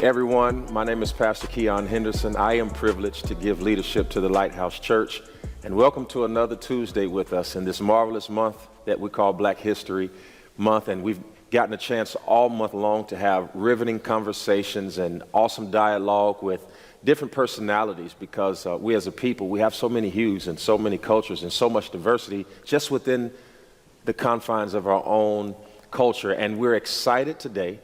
everyone. My name is Pastor Keion Henderson. I am privileged to give leadership to the Lighthouse Church. And welcome to another Tuesday with us in this marvelous month that we call Black History Month. And we've gotten a chance all month long to have riveting conversations and awesome dialogue with different personalities, because we as a people, we have so many hues and so many cultures and so much diversity just within the confines of our own culture. And we're excited today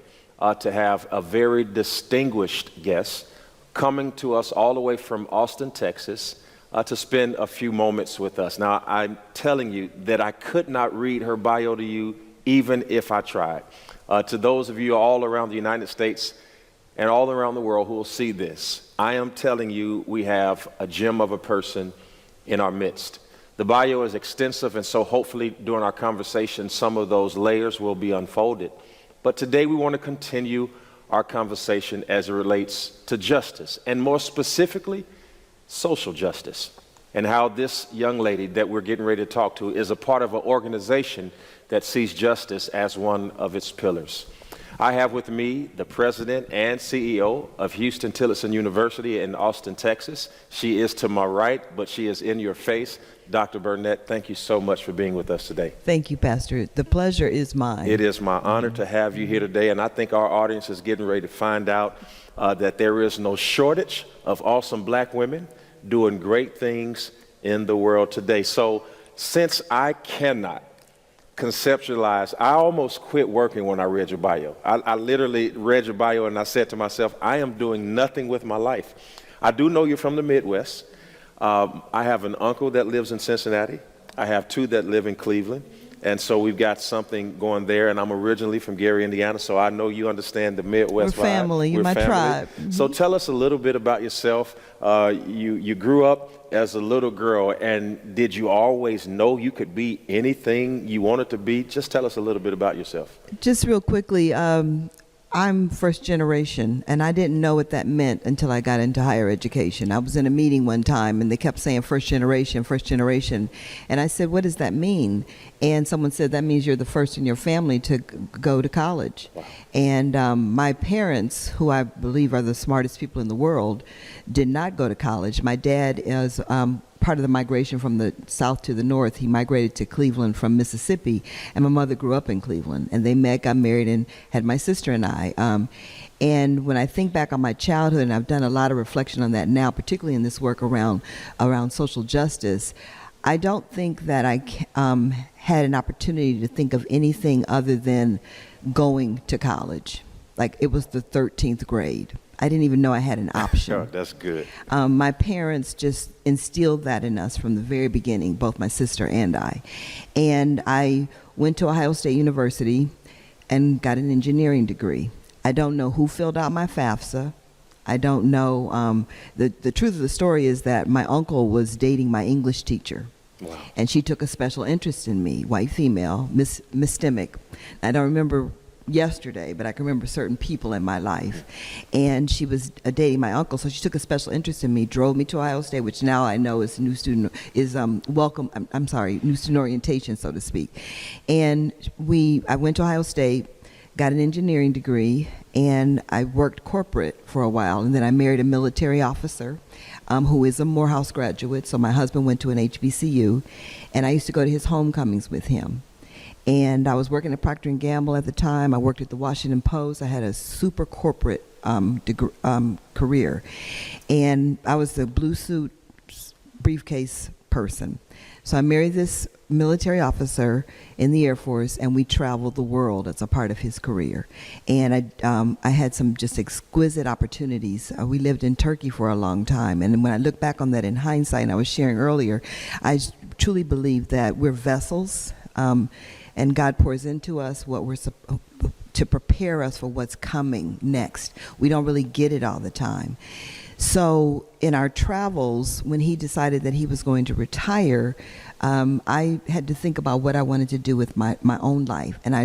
to have a very distinguished guest coming to us all the way from Austin, Texas, to spend a few moments with us. Now, I'm telling you that I could not read her bio to you even if I tried. To those of you all around the United States and all around the world who will see this, I am telling you we have a gem of a person in our midst. The bio is extensive, and so hopefully during our conversation some of those layers will be unfolded. But today we want to continue our conversation as it relates to justice, and more specifically, social justice, and how this young lady that we're getting ready to talk to is a part of an organization that sees justice as one of its pillars. I have with me the president and CEO of Houston Tillotson University in Austin, Texas. She is to my right, but she is in your face. Dr. Burnett, thank you so much for being with us today. Thank you, Pastor. The pleasure is mine. It is my honor to have you here today, and I think our audience is getting ready to find out that there is no shortage of awesome black women doing great things in the world today. So since I cannot conceptualize, I almost quit working when I read your bio. I literally read your bio and I said to myself, I am doing nothing with my life. I do know you're from the Midwest. I have an uncle that lives in Cincinnati. I have two that live in Cleveland. And so we've got something going there. And I'm originally from Gary, Indiana, so I know you understand the Midwest vibe. We're family. You're my tribe. Mm-hmm. So tell us a little bit about yourself. You grew up as a little girl, and did you always know you could be anything you wanted to be? Just tell us a little bit about yourself. Just real quickly, I'm first generation, and I didn't know what that meant until I got into higher education. I was in a meeting one time, and they kept saying first generation, and I said, what does that mean? And someone said, that means you're the first in your family to go to college. Wow. And my parents, who I believe are the smartest people in the world, did not go to college. My dad is part of the migration from the south to the north. He migrated to Cleveland from Mississippi, and my mother grew up in Cleveland. And they met, got married, and had my sister and I. And when I think back on my childhood, and I've done a lot of reflection on that now, particularly in this work around social justice, I don't think that I had an opportunity to think of anything other than going to college. Like, it was the 13th grade. I didn't even know I had an option. Oh, that's good. My parents just instilled that in us from the very beginning, both my sister and I. And I went to Ohio State University and got an engineering degree. I don't know who filled out my FAFSA. I don't know. The truth of the story is that my uncle was dating my English teacher. Wow. And she took a special interest in me, white female, Miss Stemick. I don't remember yesterday, but I can remember certain people in my life. And she was dating my uncle, so she took a special interest in me, drove me to Ohio State, which now I know is new student orientation, so to speak. And I went to Ohio State, got an engineering degree, and I worked corporate for a while, and then I married a military officer who is a Morehouse graduate, so my husband went to an HBCU, and I used to go to his homecomings with him. And I was working at Procter & Gamble at the time. I worked at the Washington Post. I had a super corporate career. And I was the blue suit briefcase person. So I married this military officer in the Air Force, and we traveled the world as a part of his career. And I had some just exquisite opportunities. We lived in Turkey for a long time. And when I look back on that in hindsight, and I was sharing earlier, I truly believe that we're vessels. And God pours into us what we're to prepare us for what's coming next. We don't really get it all the time. So in our travels, when he decided that he was going to retire, I had to think about what I wanted to do with my own life. And I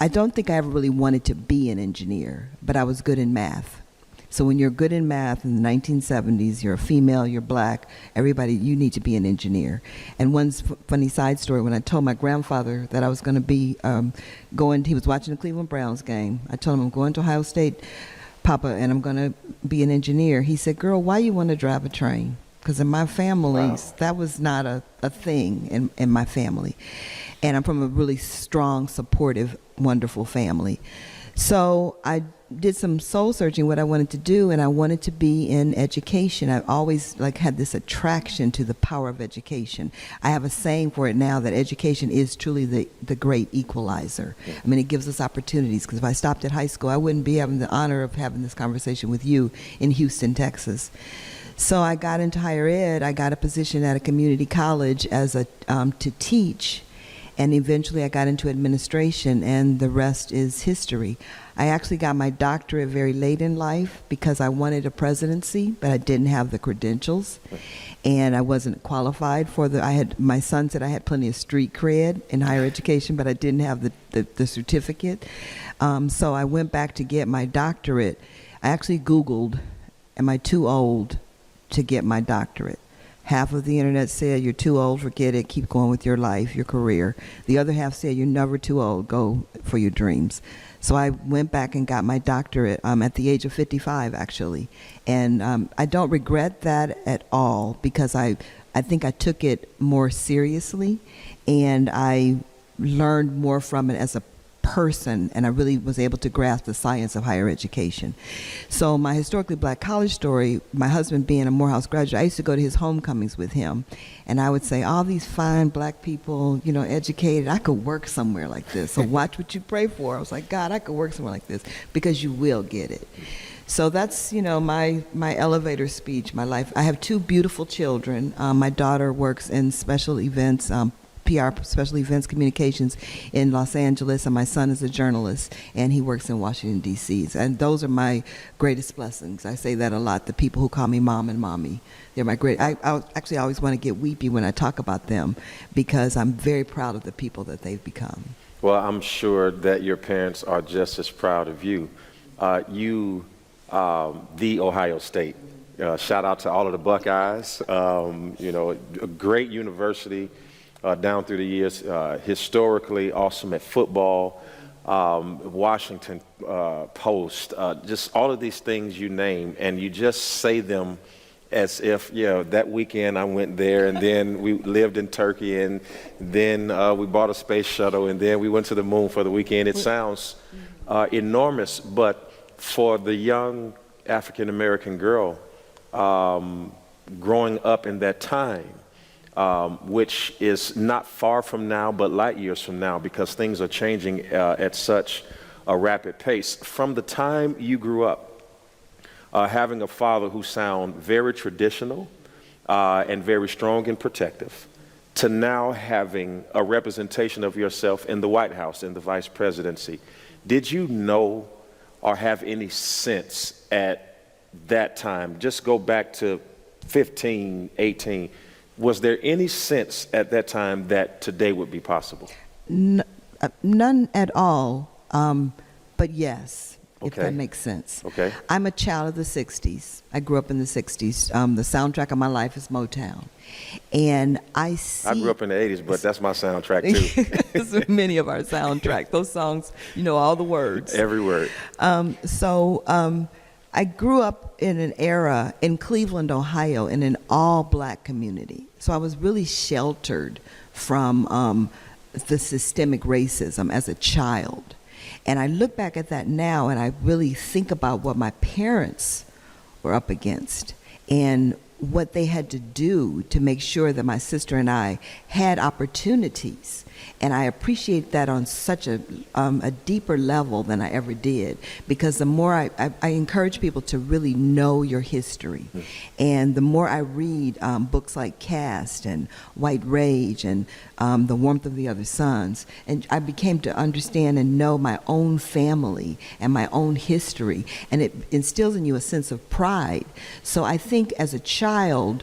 don't think I ever really wanted to be an engineer, but I was good in math. So when you're good in math in the 1970s, you're a female, you're black, everybody, you need to be an engineer. And one funny side story, when I told my grandfather that I was going to be he was watching the Cleveland Browns game. I told him, I'm going to Ohio State, Papa, and I'm going to be an engineer. He said, girl, why you want to drive a train? Because in my family, wow, that was not a thing in my family. And I'm from a really strong, supportive, wonderful family. So I did some soul searching what I wanted to do, and I wanted to be in education. I always had this attraction to the power of education. I have a saying for it now that education is truly the great equalizer. Yeah. I mean, it gives us opportunities, because if I stopped at high school, I wouldn't be having the honor of having this conversation with you in Houston, Texas. So I got into higher ed. I got a position at a community college as to teach. And eventually I got into administration, and the rest is history. I actually got my doctorate very late in life because I wanted a presidency, but I didn't have the credentials, and I wasn't qualified for my son said I had plenty of street cred in higher education, but I didn't have the certificate. So I went back to get my doctorate. I actually Googled, am I too old to get my doctorate? Half of the internet said, you're too old, forget it, keep going with your life, your career. The other half said, you're never too old, go for your dreams. So I went back and got my doctorate at the age of 55, actually. And I don't regret that at all, because I think I took it more seriously, and I learned more from it as a person, and I really was able to grasp the science of higher education. So my historically black college story, my husband being a Morehouse graduate, I used to go to his homecomings with him, and I would say, all these fine black people, educated, I could work somewhere like this. So watch what you pray for. I was like, God, I could work somewhere like this, because you will get it. So that's, my elevator speech, my life. I have two beautiful children. My daughter works in special events, PR, special events communications in Los Angeles, and my son is a journalist, and he works in Washington, D.C. And those are my greatest blessings. I say that a lot, the people who call me mom and mommy. They're my great, I actually always want to get weepy when I talk about them, because I'm very proud of the people that they've become. Well, I'm sure that your parents are just as proud of you. The Ohio State. Shout out to all of the Buckeyes. A great university. Down through the years, historically awesome at football, Washington Post, just all of these things you name, and you just say them as if, that weekend I went there, and then we lived in Turkey, and then we bought a space shuttle, and then we went to the moon for the weekend. It sounds enormous, but for the young African-American girl growing up in that time, which is not far from now, but light years from now, because things are changing at such a rapid pace. From the time you grew up, having a father who sounded very traditional and very strong and protective, to now having a representation of yourself in the White House, in the vice presidency, did you know or have any sense at that time, just go back to 15, 18, was there any sense at that time that today would be possible? None at all, but yes, okay, if that makes sense. Okay. I'm a child of the 60s. I grew up in the 60s. The soundtrack of my life is Motown. And I grew up in the 80s, but that's my soundtrack too. Those are many of our soundtracks. Those songs, all the words. Every word. I grew up in an era in Cleveland, Ohio, in an all-black community. So I was really sheltered from the systemic racism as a child. And I look back at that now, and I really think about what my parents were up against and what they had to do to make sure that my sister and I had opportunities. And I appreciate that on such a deeper level than I ever did, because the more I encourage people to really know your history. And the more I read books like Caste and White Rage and The Warmth of the Other Suns, and I became to understand and know my own family and my own history, and it instills in you a sense of pride. So I think as a child,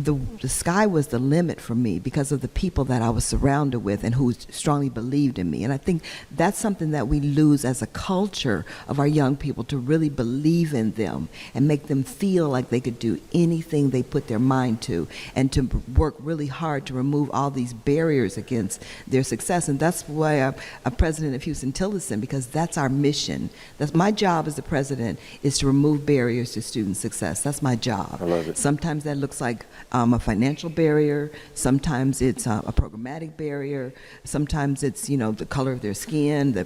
the sky was the limit for me because of the people that I was surrounded with and who strongly believed in me. And I think that's something that we lose as a culture of our young people, to really believe in them and make them feel like they could do anything they put their mind to, and to work really hard to remove all these barriers against their success. And that's why I'm president of Houston Tillerson, because that's our mission. That's my job as the president, is to remove barriers to student success. That's my job. I love it. Sometimes that looks like a financial barrier. Sometimes it's a programmatic barrier. Sometimes it's, the color of their skin, the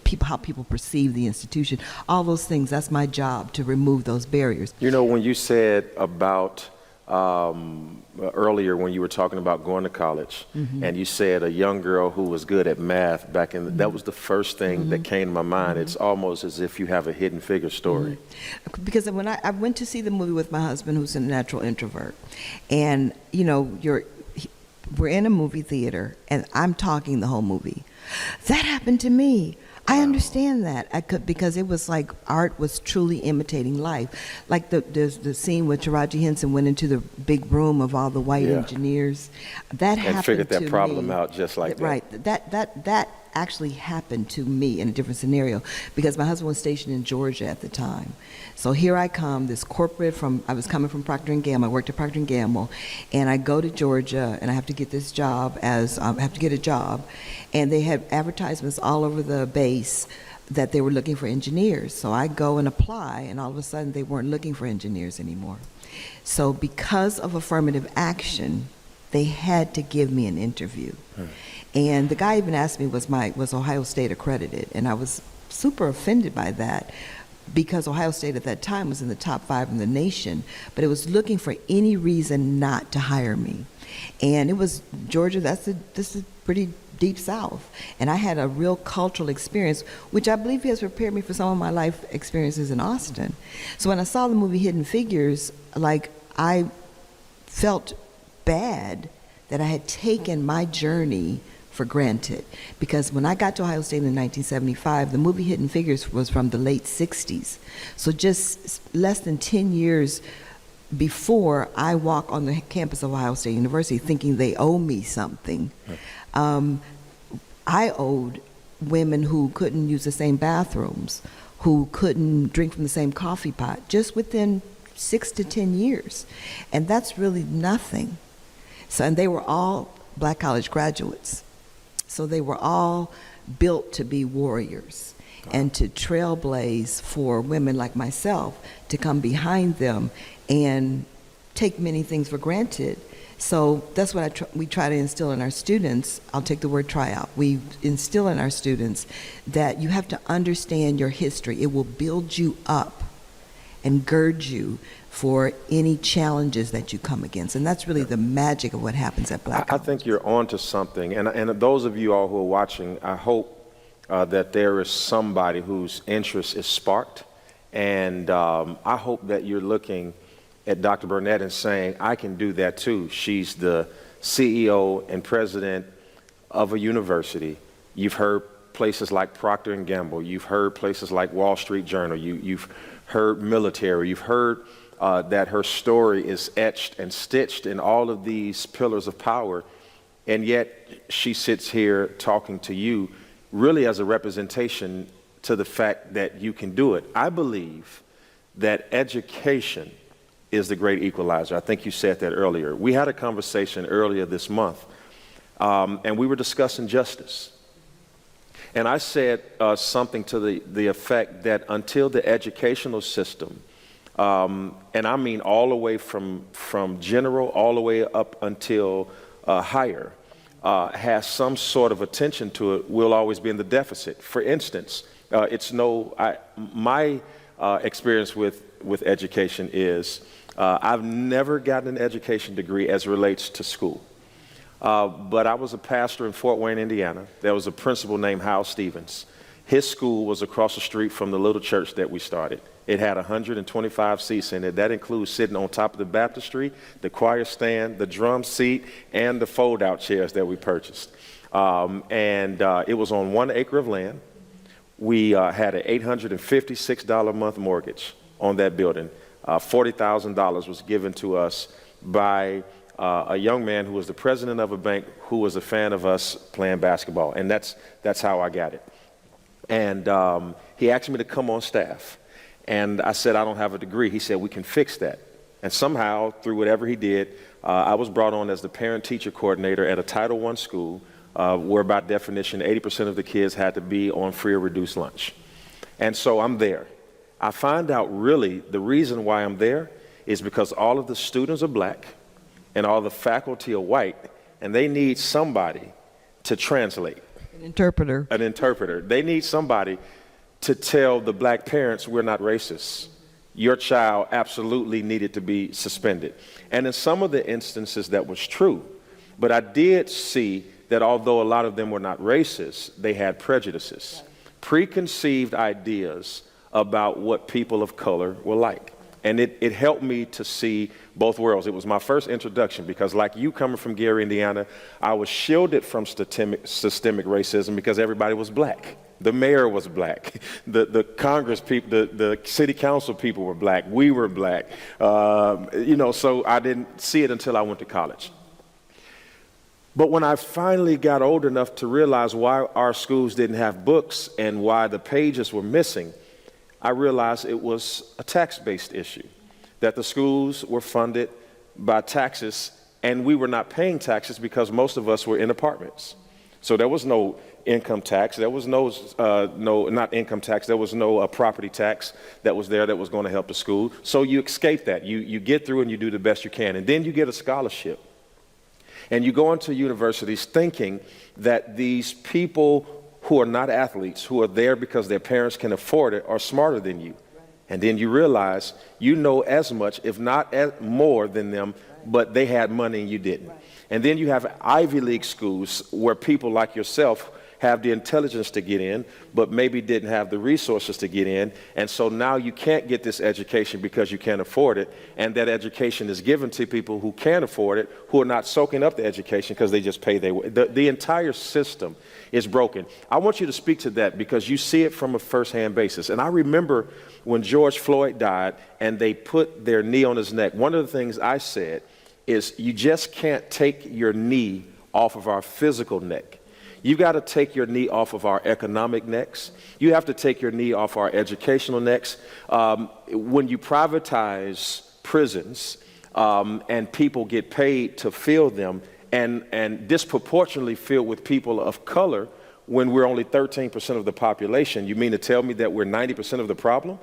people, how people perceive the institution. All those things. That's my job, to remove those barriers. When you said about earlier, when you were talking about going to college, and you said a young girl who was good at math back in that was the first thing that came to my mind. It's almost as if you have a hidden figure story. Because when I went to see the movie with my husband, who's a natural introvert, and we're in a movie theater and I'm talking the whole movie. That happened to me. I understand that. Because it was like art was truly imitating life. Like there's the scene where Taraji Henson went into the big room of all the white engineers. That happened to me. And figured that problem out just like that. Right. That actually happened to me in a different scenario, because my husband was stationed in Georgia at the time. So here I come, this corporate I was coming from Procter & Gamble. I worked at Procter & Gamble, and I go to Georgia, and I have to get this job I have to get a job. And they had advertisements all over the base that they were looking for engineers. So I go and apply, and all of a sudden they weren't looking for engineers anymore. So because of affirmative action, they had to give me an interview. And the guy even asked me, was Ohio State accredited? And I was super offended by that, because Ohio State at that time was in the top 5 in the nation, but it was looking for any reason not to hire me. And it was Georgia, this is pretty deep South. And I had a real cultural experience, which I believe has prepared me for some of my life experiences in Austin. So when I saw the movie Hidden Figures, I felt bad that I had taken my journey for granted. Because when I got to Ohio State in 1975, the movie Hidden Figures was from the late 60s. So just less than 10 years before I walk on the campus of Ohio State University thinking they owe me something, I owed women who couldn't use the same bathrooms, who couldn't drink from the same coffee pot, just within 6 to 10 years. And that's really nothing. So, and they were all black college graduates. So they were all built to be warriors and to trailblaze for women like myself to come behind them and take many things for granted. So that's what we try to instill in our students. I'll take the word tryout. We instill in our students that you have to understand your history. It will build you up and gird you for any challenges that you come against. And that's really the magic of what happens at Black College. I think you're onto something. And those of you all who are watching, I hope that there is somebody whose interest is sparked. And I hope that you're looking at Dr. Burnett and saying, I can do that too. She's the CEO and president of a university. You've heard places like Procter & Gamble. You've heard places like Wall Street Journal. You've heard military. You've heard that her story is etched and stitched in all of these pillars of power, and yet she sits here talking to you really as a representation to the fact that you can do it. I believe that education is the great equalizer. I think you said that earlier. We had a conversation earlier this month, and we were discussing justice. And I said something to the effect that until the educational system, and I mean all the way from general all the way up until higher, has some sort of attention to it, we'll always be in the deficit. For instance, my experience with education is I've never gotten an education degree as it relates to school. But I was a pastor in Fort Wayne, Indiana. There was a principal named Hal Stevens. His school was across the street from the little church that we started. It had 125 seats in it. That includes sitting on top of the baptistry, the choir stand, the drum seat, and the fold-out chairs that we purchased. It was on 1 acre of land. We had an $856 a month mortgage on that building. $40,000 was given to us by a young man who was the president of a bank who was a fan of us playing basketball, and that's how I got it. And he asked me to come on staff, and I said, I don't have a degree. He said, we can fix that. And somehow, through whatever he did, I was brought on as the parent-teacher coordinator at a Title I school where, by definition, 80% of the kids had to be on free or reduced lunch. And so I'm there. I find out really the reason why I'm there is because all of the students are black and all the faculty are white, and they need somebody to translate. An interpreter. An interpreter. They need somebody to tell the black parents we're not racist. Your child absolutely needed to be suspended. And in some of the instances that was true, but I did see that although a lot of them were not racist, they had prejudices, preconceived ideas about what people of color were like. And it helped me to see both worlds. It was my first introduction because, like you coming from Gary, Indiana, I was shielded from systemic racism because everybody was black. The mayor was black. The Congress people, the city council people were black. We were black. So I didn't see it until I went to college. But when I finally got old enough to realize why our schools didn't have books and why the pages were missing, I realized it was a tax-based issue, that the schools were funded by taxes and we were not paying taxes because most of us were in apartments. So there was no income tax, there was not income tax, there was no property tax that was there that was going to help the school. So you escape that, you get through and you do the best you can, and then you get a scholarship. And you go into universities thinking that these people who are not athletes, who are there because their parents can afford it, are smarter than you. And then you realize you know as much, if not more than them, but they had money and you didn't. And then you have Ivy League schools where people like yourself have the intelligence to get in, but maybe didn't have the resources to get in. And so now you can't get this education because you can't afford it. And that education is given to people who can't afford it, who are not soaking up the education because they just pay their way. The entire system is broken. I want you to speak to that because you see it from a firsthand basis. And I remember when George Floyd died and they put their knee on his neck, one of the things I said is you just can't take your knee off of our physical neck. You've got to take your knee off of our economic necks. You have to take your knee off our educational necks. When you privatize prisons and people get paid to fill them and disproportionately filled with people of color when we're only 13% of the population, you mean to tell me that we're 90% of the problem?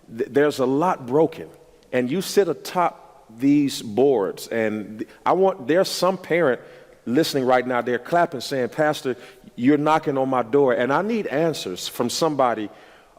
There's a lot broken. And you sit atop these boards, and there's some parent listening right now, they're clapping saying, Pastor, you're knocking on my door, and I need answers from somebody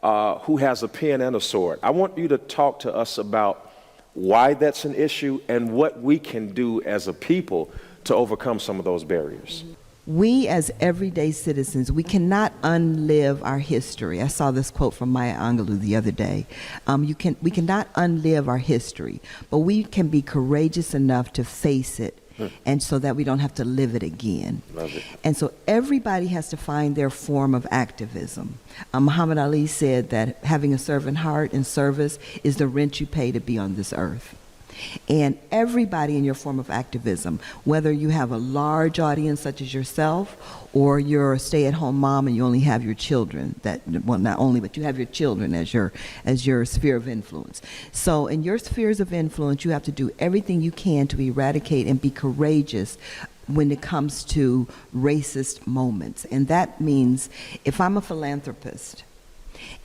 who has a pen and a sword. I want you to talk to us about why that's an issue and what we can do as a people to overcome some of those barriers. We as everyday citizens, we cannot unlive our history. I saw this quote from Maya Angelou the other day. We cannot unlive our history, but we can be courageous enough to face it, and so that we don't have to live it again. Love it. And so everybody has to find their form of activism. Muhammad Ali said that having a servant heart and service is the rent you pay to be on this earth. And everybody in your form of activism, whether you have a large audience such as yourself, or you're a stay-at-home mom and you only have your children, not only, but you have your children as your sphere of influence. So in your spheres of influence, you have to do everything you can to eradicate and be courageous when it comes to racist moments. And that means if I'm a philanthropist,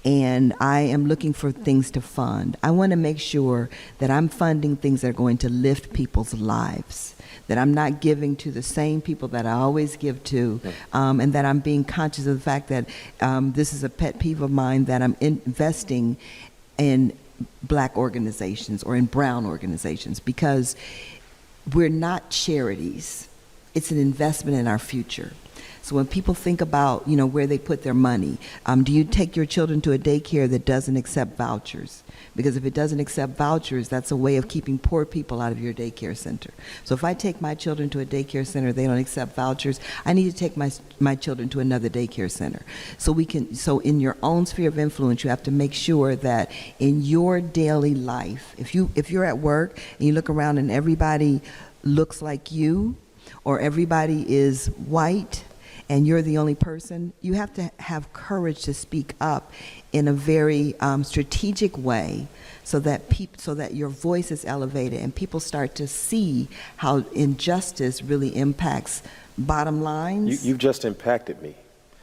and I am looking for things to fund, I want to make sure that I'm funding things that are going to lift people's lives, that I'm not giving to the same people that I always give to, and that I'm being conscious of the fact that this is a pet peeve of mine, that I'm investing in black organizations or in brown organizations, because we're not charities. It's an investment in our future. So when people think about, where they put their money, do you take your children to a daycare that doesn't accept vouchers? Because if it doesn't accept vouchers, that's a way of keeping poor people out of your daycare center. So if I take my children to a daycare center, they don't accept vouchers, I need to take my children to another daycare center. So in your own sphere of influence, you have to make sure that in your daily life, if you're at work and you look around and everybody looks like you, or everybody is white, and you're the only person, you have to have courage to speak up in a very strategic way, so that your voice is elevated and people start to see how injustice really impacts bottom lines. You've just impacted me.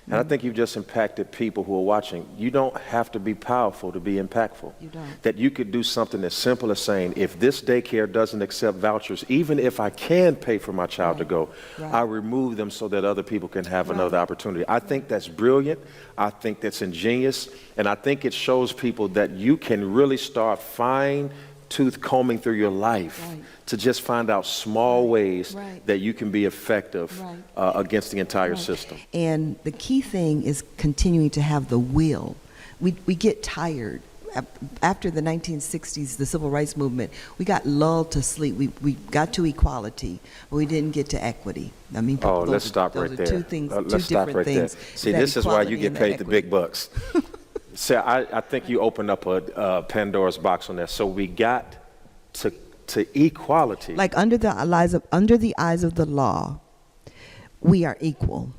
And I think you've just impacted people who are watching. You don't have to be powerful to be impactful. You don't. That you could do something as simple as saying, if this daycare doesn't accept vouchers, even if I can pay for my child to go, I remove them so that other people can have another opportunity. I think that's brilliant. I think that's ingenious. And I think it shows people that you can really start fine-tooth combing through your life to just find out small ways that you can be effective against the entire system. And the key thing is continuing to have the will. We get tired. After the 1960s, the civil rights movement, we got lulled to sleep. We got to equality, but we didn't get to equity. I mean, let's stop right there. Two things, let's two stop different right things. there. See, this is why you get paid the big bucks. So I think you opened up a Pandora's box on that. So we got to equality. Like under the eyes of the law, we are equal.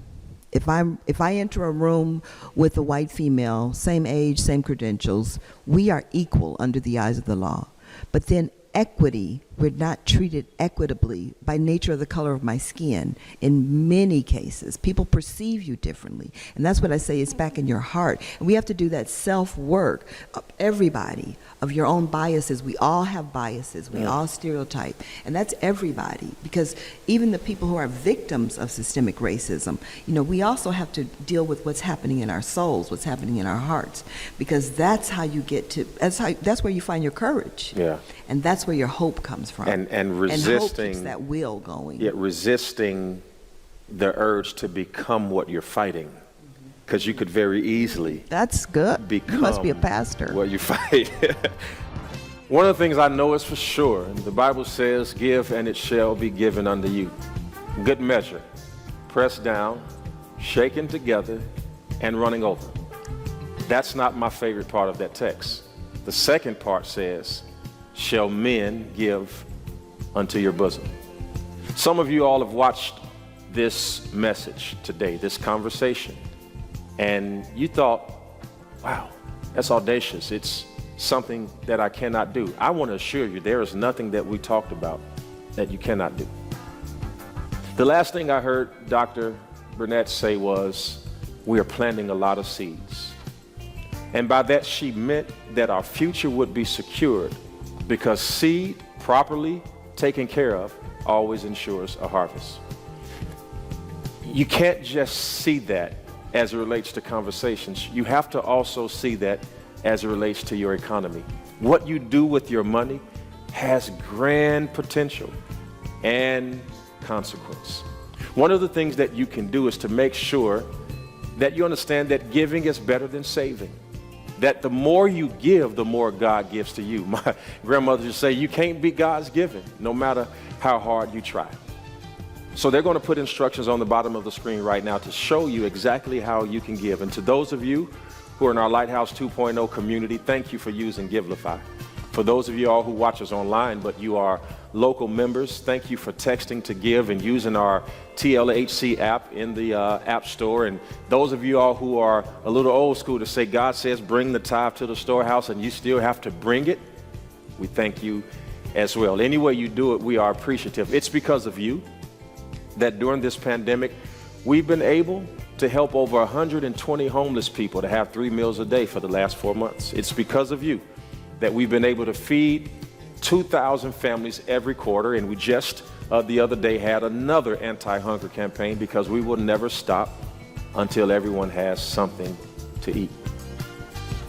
If I enter a room with a white female, same age, same credentials, we are equal under the eyes of the law. But then equity, we're not treated equitably by nature of the color of my skin. In many cases, people perceive you differently. And that's what I say, it's back in your heart. And we have to do that self-work of everybody, of your own biases. We all have biases. We all stereotype. And that's everybody. Because even the people who are victims of systemic racism, we also have to deal with what's happening in our souls, what's happening in our hearts. Because that's how you get to, that's where you find your courage. Yeah. And that's where your hope comes from. And resisting. And hope keeps that will going. Yeah, resisting the urge to become what you're fighting. Because you could very easily. That's good. You must be a pastor. What you fight. One of the things I know is for sure, the Bible says, give and it shall be given unto you. Good measure, pressed down, shaken together, and running over. That's not my favorite part of that text. The second part says, shall men give unto your bosom. Some of you all have watched this message today, this conversation, and you thought, wow, that's audacious. It's something that I cannot do. I want to assure you, there is nothing that we talked about that you cannot do. The last thing I heard Dr. Burnett say was, we are planting a lot of seeds. And by that, she meant that our future would be secured, because seed, properly taken care of, always ensures a harvest. You can't just see that as it relates to conversations. You have to also see that as it relates to your economy. What you do with your money has grand potential and consequence. One of the things that you can do is to make sure that you understand that giving is better than saving. That the more you give, the more God gives to you. My grandmother used to say, you can't beat God's giving, no matter how hard you try. So they're going to put instructions on the bottom of the screen right now to show you exactly how you can give. And to those of you who are in our Lighthouse 2.0 community, thank you for using Givelify. For those of you all who watch us online, but you are local members, thank you for texting to give and using our TLHC app in the App Store. And those of you all who are a little old school to say, God says, bring the tithe to the storehouse, and you still have to bring it, we thank you as well. Any way you do it, we are appreciative. It's because of you that during this pandemic, we've been able to help over 120 homeless people to have 3 meals a day for the last 4 months. It's because of you that we've been able to feed 2,000 families every quarter, and we just the other day had another anti-hunger campaign, because we will never stop until everyone has something to eat.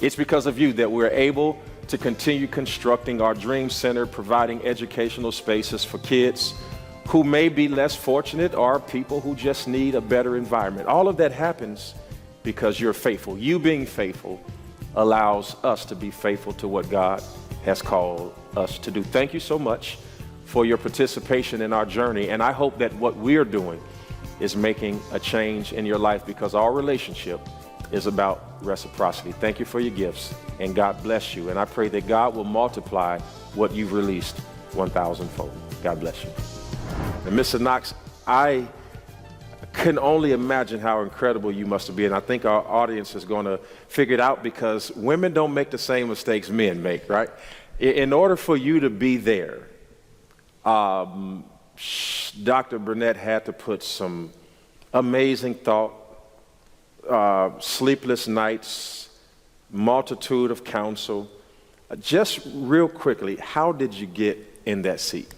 It's because of you that we're able to continue constructing our Dream Center, providing educational spaces for kids who may be less fortunate or people who just need a better environment. All of that happens because you're faithful. You being faithful allows us to be faithful to what God has called us to do. Thank you so much for your participation in our journey, and I hope that what we're doing is making a change in your life, because our relationship is about reciprocity. Thank you for your gifts, and God bless you, and I pray that God will multiply what you've released 1,000-fold. God bless you. And Mr. Knox, I can only imagine how incredible you must have been. I think our audience is going to figure it out, because women don't make the same mistakes men make, right? In order for you to be there, Dr. Burnett had to put some amazing thought, sleepless nights, multitude of counsel. Just real quickly, how did you get in that seat?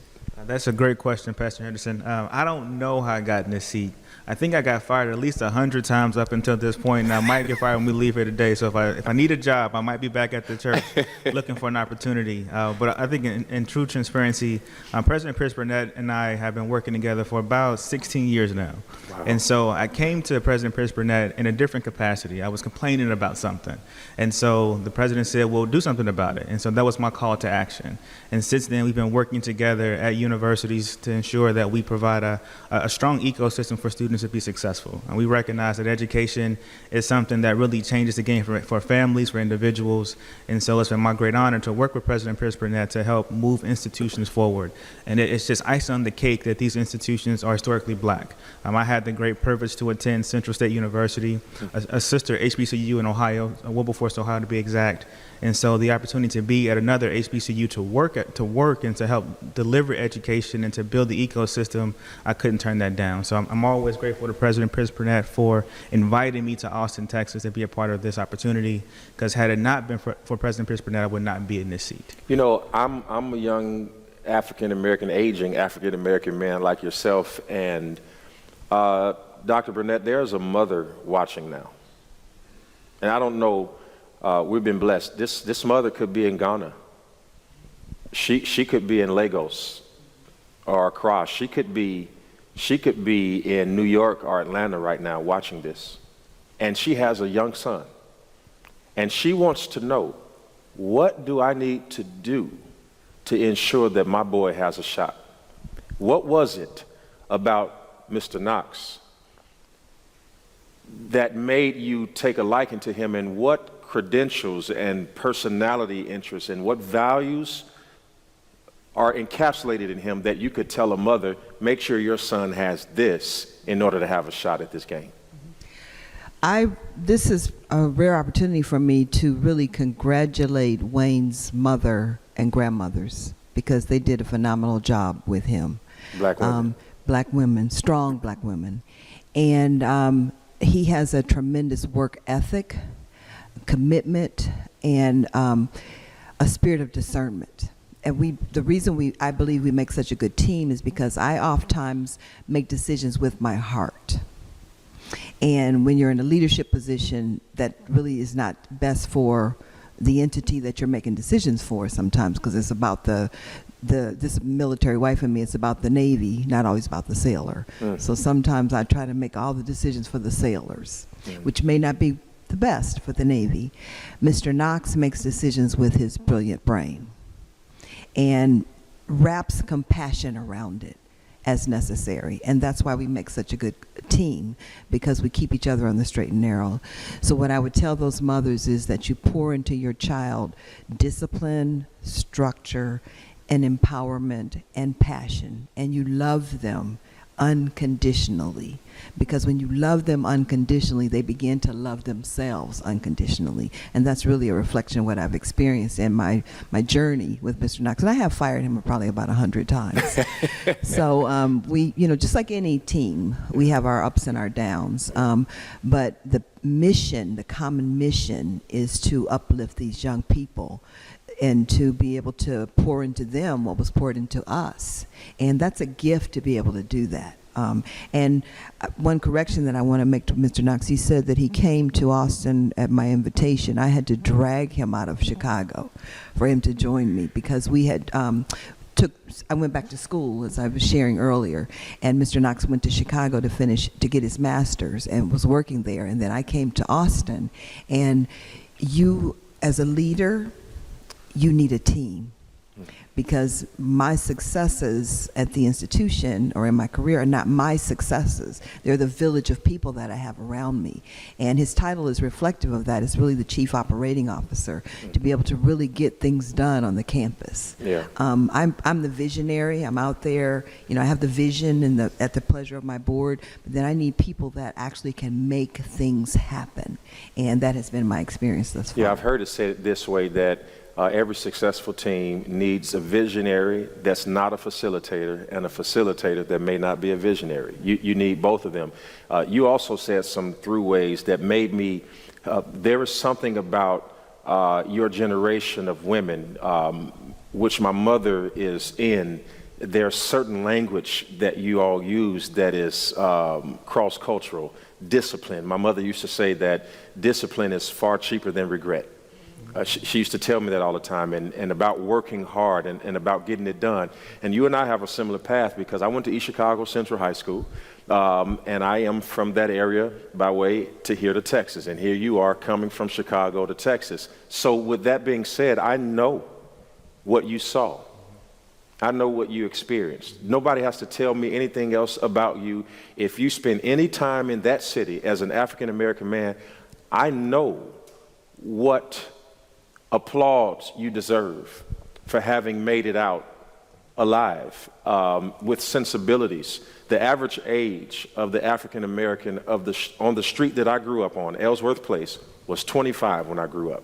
That's a great question, Pastor Henderson. I don't know how I got in this seat. I think I got fired at least 100 times up until this point, and I might get fired when we leave here today. So if I need a job, I might be back at the church looking for an opportunity. But I think in true transparency, President Pierce Burnett and I have been working together for about 16 years now. Wow. And so I came to President Pierce Burnett in a different capacity. I was complaining about something. And so the president said, well, do something about it. And so that was my call to action. And since then, we've been working together at universities to ensure that we provide a strong ecosystem for students to be successful. And we recognize that education is something that really changes the game for families, for individuals. And so it's been my great honor to work with President Pierce Burnett to help move institutions forward. And it's just icing on the cake that these institutions are historically black. I had the great privilege to attend Central State University, a sister HBCU in Ohio, Wilberforce, Ohio to be exact. And so the opportunity to be at another HBCU to work and to help deliver education and to build the ecosystem, I couldn't turn that down. So I'm always grateful to President Pierce Burnett for inviting me to Austin, Texas to be a part of this opportunity, because had it not been for President Pierce Burnett, I would not be in this seat. You know, I'm a young aging African-American man like yourself, and Dr. Burnett, there's a mother watching now. And I don't know, we've been blessed. This mother could be in Ghana. She could be in Lagos or Accra. She could be in New York or Atlanta right now watching this. And she has a young son. And she wants to know, what do I need to do to ensure that my boy has a shot? What was it about Mr. Knox that made you take a liking to him, and what credentials and personality interests and what values are encapsulated in him that you could tell a mother, make sure your son has this in order to have a shot at this game? This is a rare opportunity for me to really congratulate Wayne's mother and grandmothers, because they did a phenomenal job with him. Black women. Black women, strong black women. And he has a tremendous work ethic, commitment, and a spirit of discernment. And the reason I believe we make such a good team is because I oftentimes make decisions with my heart. And when you're in a leadership position, that really is not best for the entity that you're making decisions for sometimes, because it's about this military wife in me, it's about the Navy, not always about the sailor. So sometimes I try to make all the decisions for the sailors, which may not be the best for the Navy. Mr. Knox makes decisions with his brilliant brain and wraps compassion around it as necessary. And that's why we make such a good team, because we keep each other on the straight and narrow. So what I would tell those mothers is that you pour into your child discipline, structure, and empowerment and passion, and you love them unconditionally, because when you love them unconditionally, they begin to love themselves unconditionally. And that's really a reflection of what I've experienced in my journey with Mr. Knox. And I have fired him probably about 100 times. So we, just like any team, we have our ups and our downs. But the mission, the common mission, is to uplift these young people and to be able to pour into them what was poured into us. And that's a gift to be able to do that. And one correction that I want to make to Mr. Knox, he said that he came to Austin at my invitation. I had to drag him out of Chicago for him to join me, because we had I went back to school, as I was sharing earlier, and Mr. Knox went to Chicago to get his master's and was working there. And then I came to Austin. And you, as a leader, you need a team. Because my successes at the institution or in my career are not my successes. They're the village of people that I have around me. And his title is reflective of that. It's really the Chief Operating Officer, to be able to really get things done on the campus. Yeah. I'm the visionary. I'm out there. I have the vision and at the pleasure of my board. But then I need people that actually can make things happen. And that has been my experience thus far. Yeah, I've heard it said this way, that every successful team needs a visionary that's not a facilitator and a facilitator that may not be a visionary. You need both of them. You also said some throughways that made me, there is something about your generation of women, which my mother is in. There's certain language that you all use that is cross-cultural. Discipline. My mother used to say that discipline is far cheaper than regret. She used to tell me that all the time, and about working hard and about getting it done. And you and I have a similar path, because I went to East Chicago Central High School, and I am from that area by way to here to Texas. And here you are coming from Chicago to Texas. So with that being said, I know what you saw. I know what you experienced. Nobody has to tell me anything else about you. If you spend any time in that city as an African-American man, I know what applause you deserve for having made it out alive with sensibilities. The average age of the African American on the street that I grew up on, Ellsworth Place, was 25 when I grew up.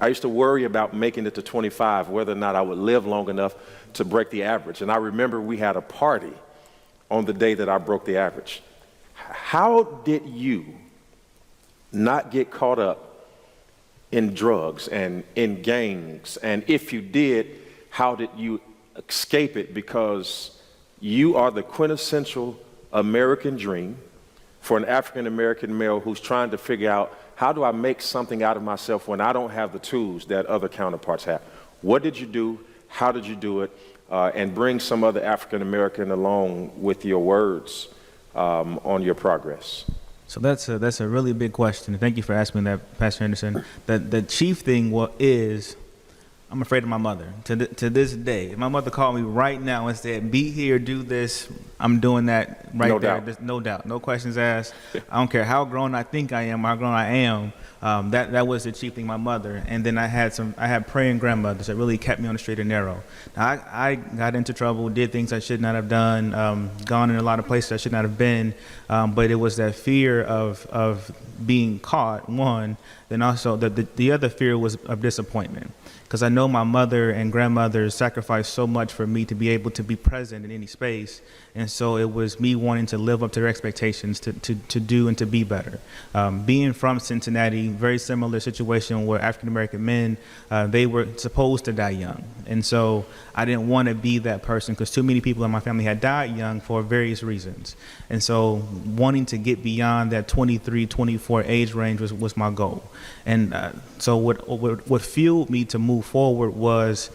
I used to worry about making it to 25, whether or not I would live long enough to break the average. And I remember we had a party on the day that I broke the average. How did you not get caught up in drugs and in gangs? And if you did, how did you escape it? Because you are the quintessential American dream for an African-American male who's trying to figure out, how do I make something out of myself when I don't have the tools that other counterparts have? What did you do? How did you do it? And bring some other African-American along with your words on your progress. So that's a really big question. Thank you for asking that, Pastor Henderson. The chief thing is, I'm afraid of my mother. To this day, if my mother called me right now and said, "Be here, do this," I'm doing that right no there. Doubt. No doubt, no questions asked. I don't care how grown I think I am, how grown I am. That was the chief thing, my mother. And then I had praying grandmothers that really kept me on the straight and narrow. Now, I got into trouble, did things I should not have done, gone in a lot of places I should not have been. But it was that fear of being caught, one. Then also the other fear was of disappointment. Because I know my mother and grandmother sacrificed so much for me to be able to be present in any space. And so it was me wanting to live up to their expectations, to do and to be better. Being from Cincinnati, very similar situation where African-American men, they were supposed to die young. And so I didn't want to be that person, because too many people in my family had died young for various reasons. And so wanting to get beyond that 23, 24 age range was my goal. And so what fueled me to move forward was,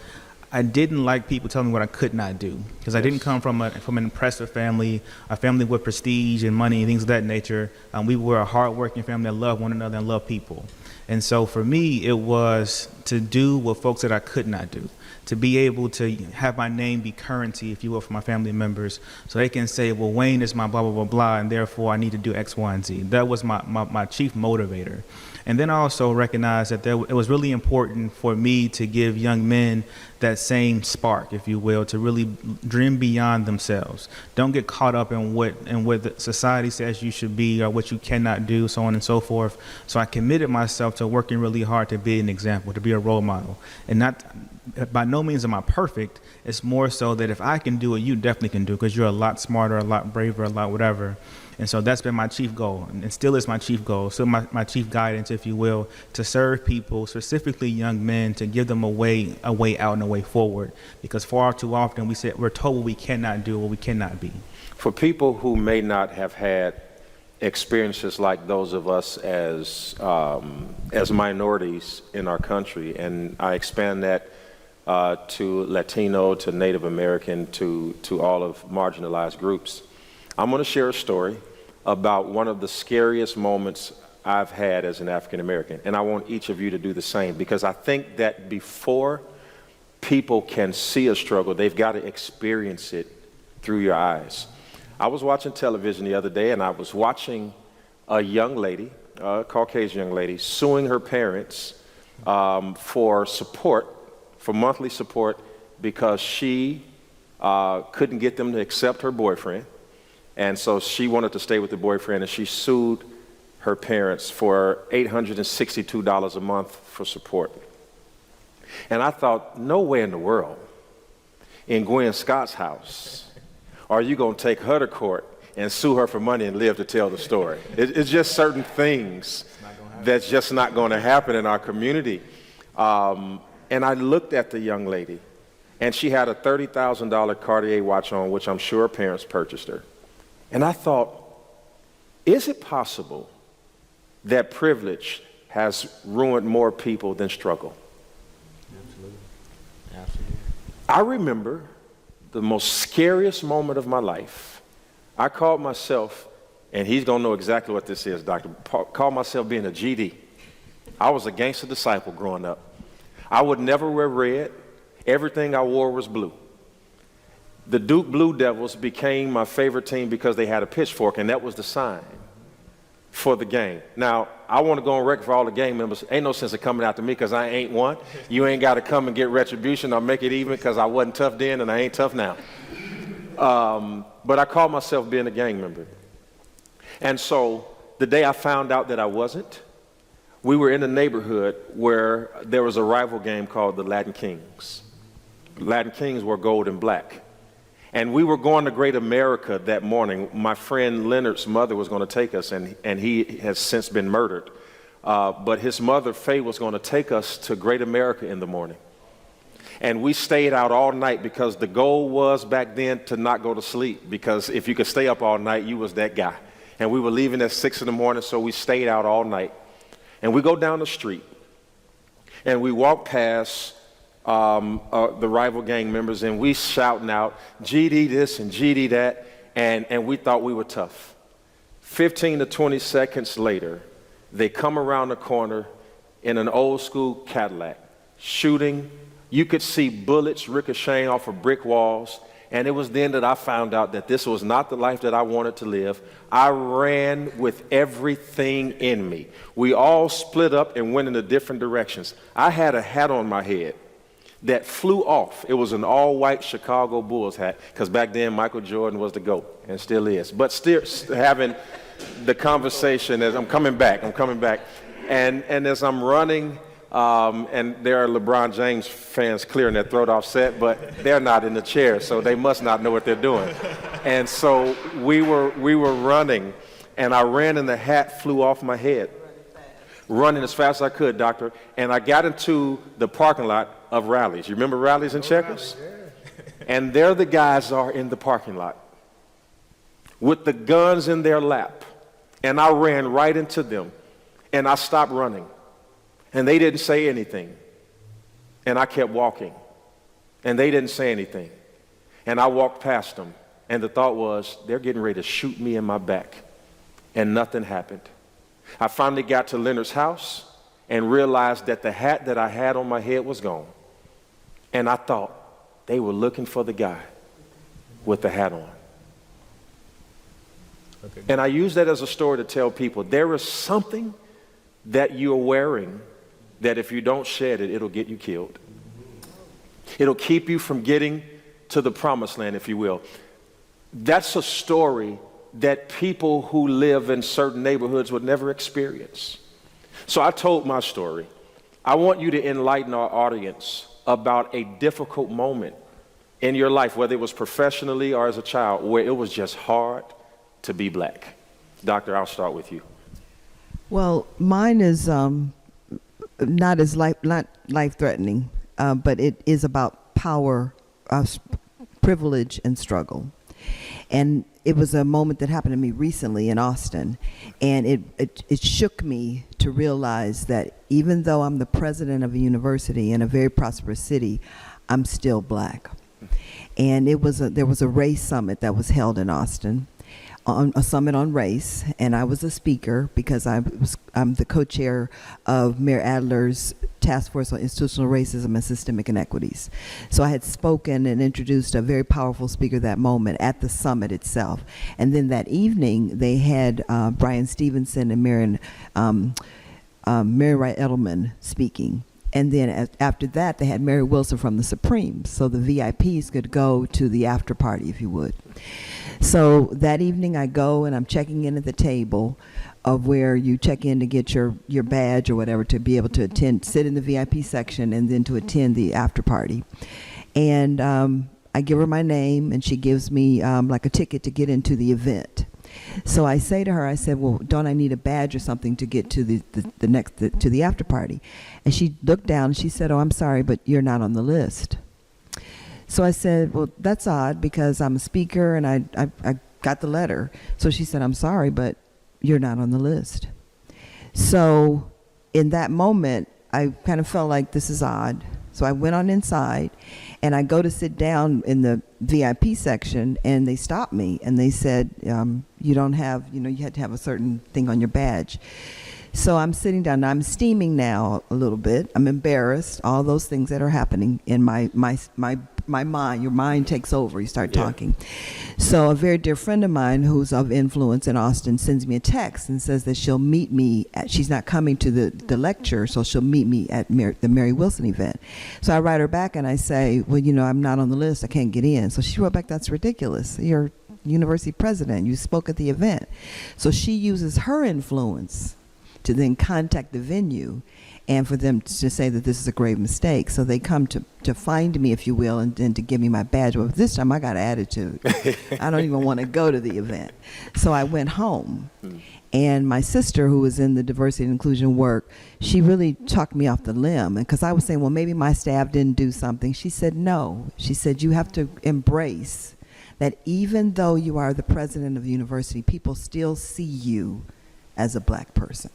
I didn't like people telling me what I could not do, because I didn't come from an impressive family, a family with prestige and money and things of that nature. We were a hardworking family that loved one another and loved people. And so for me, it was to do what folks that I could not do, to be able to have my name be currency, if you will, for my family members, so they can say, well, Wayne is my blah, blah, blah, blah, and therefore I need to do X, Y, and Z. That was my chief motivator. And then I also recognized that it was really important for me to give young men that same spark, if you will, to really dream beyond themselves. Don't get caught up in what society says you should be or what you cannot do, so on and so forth. So I committed myself to working really hard to be an example, to be a role model. And not, by no means am I perfect. It's more so that if I can do it, you definitely can do it, because you're a lot smarter, a lot braver, a lot whatever. And so that's been my chief goal, and it still is my chief goal, still my chief guidance, if you will, to serve people, specifically young men, to give them a way out and a way forward. Because far too often we're told what we cannot do, what we cannot be. For people who may not have had experiences like those of us as minorities in our country, and I expand that to Latino, to Native American, to all of marginalized groups. I'm going to share a story about one of the scariest moments I've had as an African American, and I want each of you to do the same, because I think that before people can see a struggle, they've got to experience it through your eyes. I was watching television the other day, and I was watching a young lady, a Caucasian young lady, suing her parents for support, for monthly support, because she couldn't get them to accept her boyfriend. And so she wanted to stay with the boyfriend, and she sued her parents for $862 a month for support. And I thought, no way in the world, in Gwen Scott's house, are you going to take her to court and sue her for money and live to tell the story? It's just certain things that's just not going to happen in our community. And I looked at the young lady, and she had a $30,000 Cartier watch on, which I'm sure her parents purchased her. And I thought, is it possible that privilege has ruined more people than struggle? Absolutely. Absolutely. I remember the most scariest moment of my life. I called myself, and he's going to know exactly what this is, Doctor, called myself being a GD. I was a gangster disciple growing up. I would never wear red. Everything I wore was blue. The Duke Blue Devils became my favorite team because they had a pitchfork, and that was the sign for the game. Now, I want to go on record for all the gang members. Ain't no sense of coming after me because I ain't one. You ain't got to come and get retribution or make it even because I wasn't tough then and I ain't tough now. But I called myself being a gang member. And so the day I found out that I wasn't, we were in a neighborhood where there was a rival game called the Latin Kings. Latin Kings were gold and black. And we were going to Great America that morning. My friend Leonard's mother was going to take us, and he has since been murdered. But his mother, Faye, was going to take us to Great America in the morning. And we stayed out all night because the goal was back then to not go to sleep, because if you could stay up all night, you was that guy. And we were leaving at 6 in the morning, so we stayed out all night. And we go down the street, and we walk past the rival gang members, and we shouting out, GD this and GD that, and we thought we were tough. 15 to 20 seconds later, they come around the corner in an old school Cadillac, shooting. You could see bullets ricocheting off of brick walls, and it was then that I found out that this was not the life that I wanted to live. I ran with everything in me. We all split up and went in different directions. I had a hat on my head that flew off. It was an all-white Chicago Bulls hat, because back then Michael Jordan was the GOAT, and still is. But still having the conversation as I'm coming back, and as I'm running, and there are LeBron James fans clearing their throat offset, but they're not in the chair, so they must not know what they're doing. And so we were running, and I ran, and the hat flew off my head. Running as fast as I could, Doctor, and I got into the parking lot of Rallies. You remember Rallies and Checkers? And there the guys are in the parking lot with the guns in their lap. And I ran right into them, and I stopped running. And they didn't say anything. And I kept walking, and they didn't say anything. And I walked past them, and the thought was, they're getting ready to shoot me in my back. And nothing happened. I finally got to Leonard's house and realized that the hat that I had on my head was gone. And I thought they were looking for the guy with the hat on. Okay. And I use that as a story to tell people there is something that you're wearing that if you don't shed it, it'll get you killed. It'll keep you from getting to the promised land, if you will. That's a story that people who live in certain neighborhoods would never experience. So I told my story. I want you to enlighten our audience about a difficult moment in your life, whether it was professionally or as a child, where it was just hard to be black. Doctor, I'll start with you. Well, mine is not life-threatening, but it is about power, privilege, and struggle. And it was a moment that happened to me recently in Austin, and it shook me to realize that even though I'm the president of a university in a very prosperous city, I'm still black. And there was a race summit that was held in Austin, on a summit on race, and I was a speaker because I'm the co-chair of Mayor Adler's Task Force on Institutional Racism and Systemic Inequities. So I had spoken and introduced a very powerful speaker that moment at the summit itself. And then that evening, they had Brian Stevenson and Mary Wright Edelman speaking. And then after that, they had Mary Wilson from the Supremes, so the VIPs could go to the after party, if you would. So that evening I go and I'm checking in at the table of where you check in to get your badge or whatever to be able to attend, sit in the VIP section and then to attend the after party. And I give her my name and she gives me like a ticket to get into the event. So I say to her, I said, well, don't I need a badge or something to get to to the after party? And she looked down and she said, oh, I'm sorry, but you're not on the list. So I said, well, that's odd because I'm a speaker and I got the letter. So she said, I'm sorry, but you're not on the list. So in that moment, I kind of felt like this is odd. So I went on inside and I go to sit down in the VIP section and they stopped me and they said, you don't have, you had to have a certain thing on your badge. So I'm sitting down, I'm steaming now a little bit. I'm embarrassed, all those things that are happening in my mind. Your mind takes over, you start talking. So a very dear friend of mine who's of influence in Austin sends me a text and says that she'll meet me she's not coming to the lecture, so she'll meet me at the Mary Wilson event. So I write her back and I say, well, I'm not on the list, I can't get in. So she wrote back, that's ridiculous. You're university president, you spoke at the event. So she uses her influence to then contact the venue and for them to say that this is a grave mistake. So they come to find me, if you will, and then to give me my badge. Well, this time I got an attitude. I don't even want to go to the event. So I went home. And my sister, who was in the diversity and inclusion work, she really talked me off the limb. And because I was saying, well, maybe my staff didn't do something. She said, no. She said, you have to embrace that even though you are the president of the university, people still see you as a black person.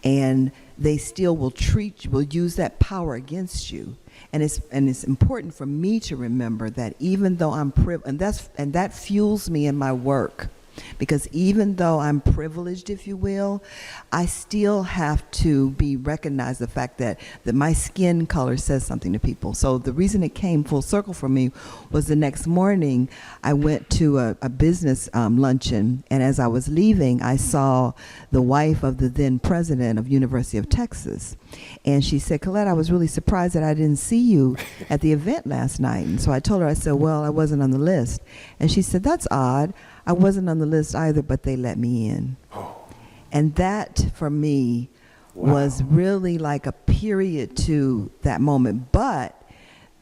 And they still will use that power against you. And it's important for me to remember that even though I'm privileged, and that fuels me in my work, because even though I'm privileged, if you will, I still have to be recognized the fact that my skin color says something to people. So the reason it came full circle for me was the next morning I went to a business luncheon, and as I was leaving, I saw the wife of the then president of University of Texas. And she said, Colette, I was really surprised that I didn't see you at the event last night. And so I told her, I said, well, I wasn't on the list. And she said, that's odd. I wasn't on the list either, but they let me in. Oh. And that, for me, was really like a period to that moment. But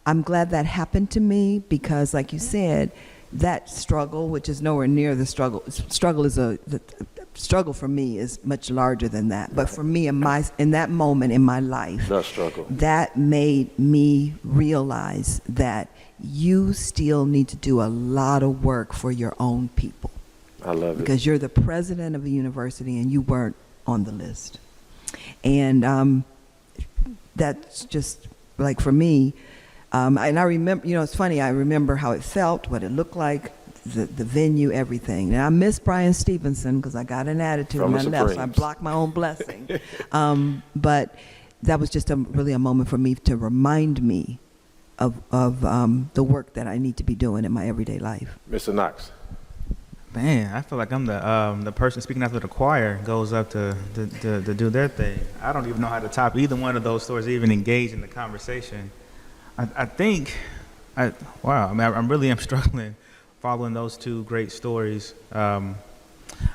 I'm glad that happened to me because, like you said, that struggle, which is nowhere near the struggle, the struggle for me is much larger than that. But for me, in that moment in my life, the struggle, that made me realize that you still need to do a lot of work for your own people. I love it. Because you're the president of a university and you weren't on the list. And that's just, like, for me, and I remember, it's funny, I remember how it felt, what it looked like, the venue, everything. And I miss Brian Stevenson because I got an attitude and I left, so I blocked my own blessing. But that was just really a moment for me to remind me of the work that I need to be doing in my everyday life. Mr. Knox. Man, I feel like I'm the person speaking after the choir goes up to do their thing. I don't even know how to top either one of those stories, even engage in the conversation. I think, I really am struggling following those two great stories. I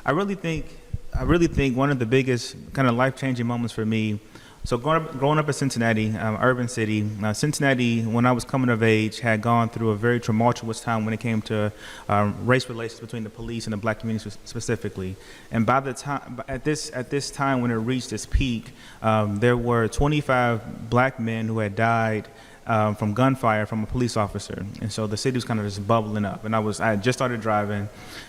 really think one of the biggest kind of life-changing moments for me. So growing up in Cincinnati, urban city, Cincinnati, when I was coming of age, had gone through a very tumultuous time when it came to race relations between the police and the black community specifically. And by the time, at this time when it reached its peak, there were 25 black men who had died from gunfire from a police officer. And so the city was kind of just bubbling up. And I had just started driving,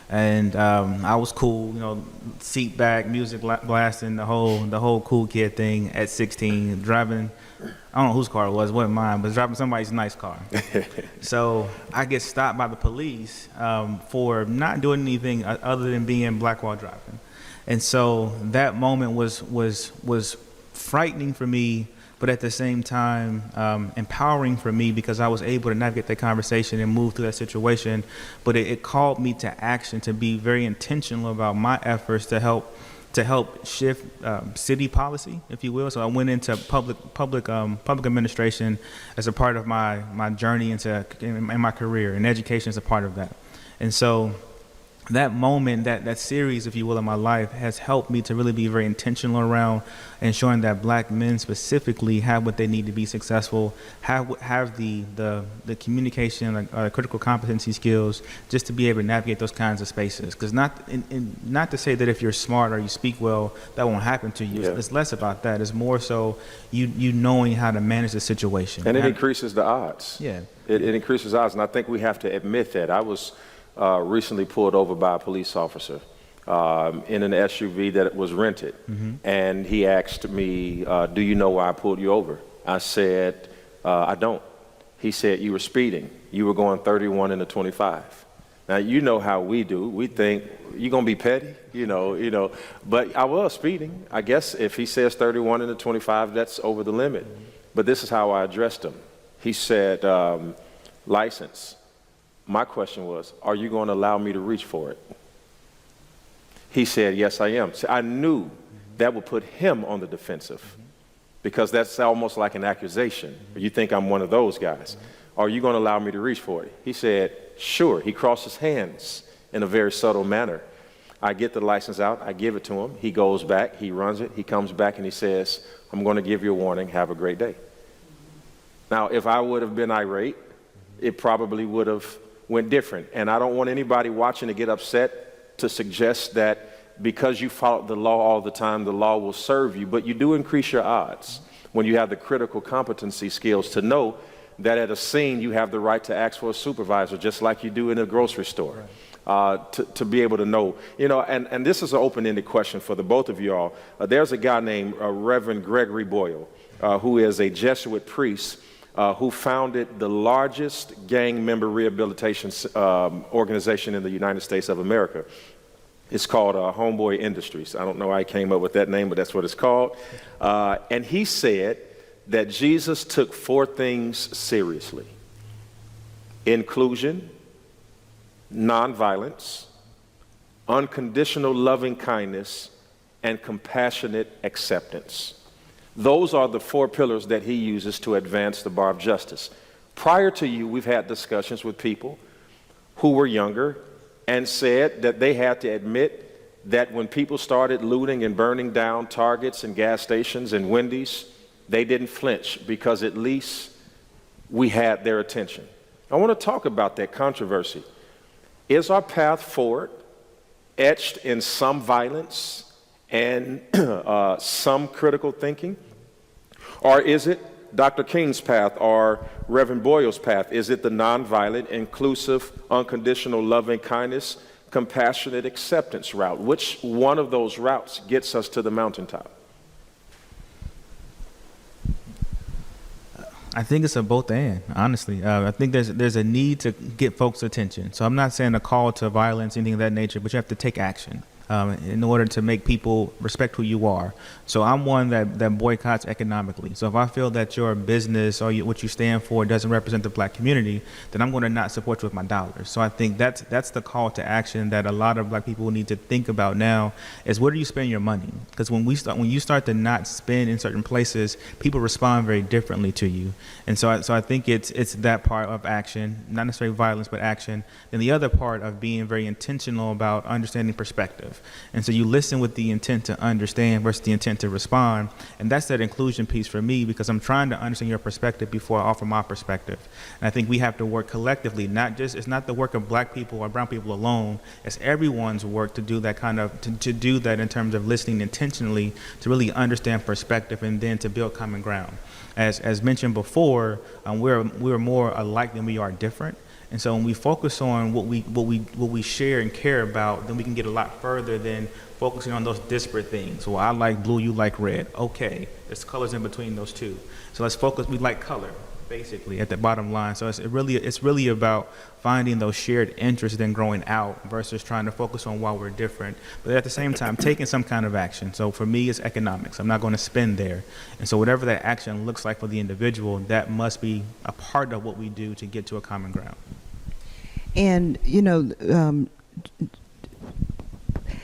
and I was cool, seat back, music blasting, the whole cool kid thing at 16, driving. I don't know whose car it was, it wasn't mine, but driving somebody's nice car. So I get stopped by the police for not doing anything other than being black while driving. And so that moment was frightening for me, but at the same time empowering for me, because I was able to navigate that conversation and move through that situation. But it called me to action, to be very intentional about my efforts to help shift city policy, if you will. So I went into public administration as a part of my journey in my career, and education is a part of that. And so that moment, that series, if you will, in my life has helped me to really be very intentional around ensuring that black men specifically have what they need to be successful, have the communication, critical competency skills, just to be able to navigate those kinds of spaces. Because not to say that if you're smart or you speak well, that won't happen to you. Yeah. It's less about that. It's more so you knowing how to manage the situation. And it increases the odds. Yeah. It increases odds, and I think we have to admit that. I was recently pulled over by a police officer in an SUV that was rented. Mm-hmm. And he asked me, do you know why I pulled you over? I said, I don't. He said, you were speeding. You were going 31 in a 25. Now, you know how we do. We think, you're going to be petty, but I was speeding. I guess if he says 31 in a 25, that's over the limit. Mm-hmm. But this is how I addressed him. He said, license. My question was, are you going to allow me to reach for it? He said, yes, I am. So I knew that would put him on the defensive, because that's almost like an accusation. You think I'm one of those guys. Are you going to allow me to reach for it? He said, sure. He crossed his hands in a very subtle manner. I get the license out. I give it to him. He goes back. He runs it. He comes back and he says, I'm going to give you a warning. Have a great day. Now, if I would have been irate, it probably would have went different. And I don't want anybody watching to get upset to suggest that because you follow the law all the time, the law will serve you. But you do increase your odds when you have the critical competency skills to know that at a scene you have the right to ask for a supervisor, just like you do in a grocery store. Right. To be able to know, and this is an open-ended question for the both of you all. There's a guy named Reverend Gregory Boyle, who is a Jesuit priest, who founded the largest gang member rehabilitation organization in the United States of America. It's called Homeboy Industries. I don't know why I came up with that name, but that's what it's called. And he said that Jesus took 4 things seriously: inclusion, nonviolence, unconditional loving kindness, and compassionate acceptance. Those are the 4 pillars that he uses to advance the bar of justice. Prior to you, we've had discussions with people who were younger and said that they had to admit that when people started looting and burning down Targets and gas stations and Wendy's, they didn't flinch because at least we had their attention. I want to talk about that controversy. Is our path forward etched in some violence and some critical thinking? Or is it Dr. King's path or Reverend Boyle's path? Is it the nonviolent, inclusive, unconditional loving kindness, compassionate acceptance route? Which one of those routes gets us to the mountaintop? I think it's a both and, honestly. I think there's a need to get folks' attention. So I'm not saying a call to violence, anything of that nature, but you have to take action in order to make people respect who you are. So I'm one that boycotts economically. So if I feel that your business or what you stand for doesn't represent the black community, then I'm going to not support you with my dollars. So I think that's the call to action that a lot of black people need to think about now, is where do you spend your money? Because when you start to not spend in certain places, people respond very differently to you. And so I think it's that part of action, not necessarily violence, but action. Then the other part of being very intentional about understanding perspective. perspective. And so you listen with the intent to understand versus the intent to respond. And that's that inclusion piece for me, because I'm trying to understand your perspective before I offer my perspective. And I think we have to work collectively, it's not the work of black people or brown people alone. It's everyone's work to do that to do that in terms of listening intentionally, to really understand perspective and then to build common ground. As mentioned before, we're more alike than we are different. And so when we focus on what we share and care about, then we can get a lot further than focusing on those disparate things. Well, I like blue, you like red. Okay, there's colors in between those two. So let's focus. We like color, basically, at the bottom line. So it's really about finding those shared interests, then growing out versus trying to focus on why we're different. But at the same time, taking some kind of action. So for me, it's economics. I'm not going to spend there. And so whatever that action looks like for the individual, that must be a part of what we do to get to a common ground. And,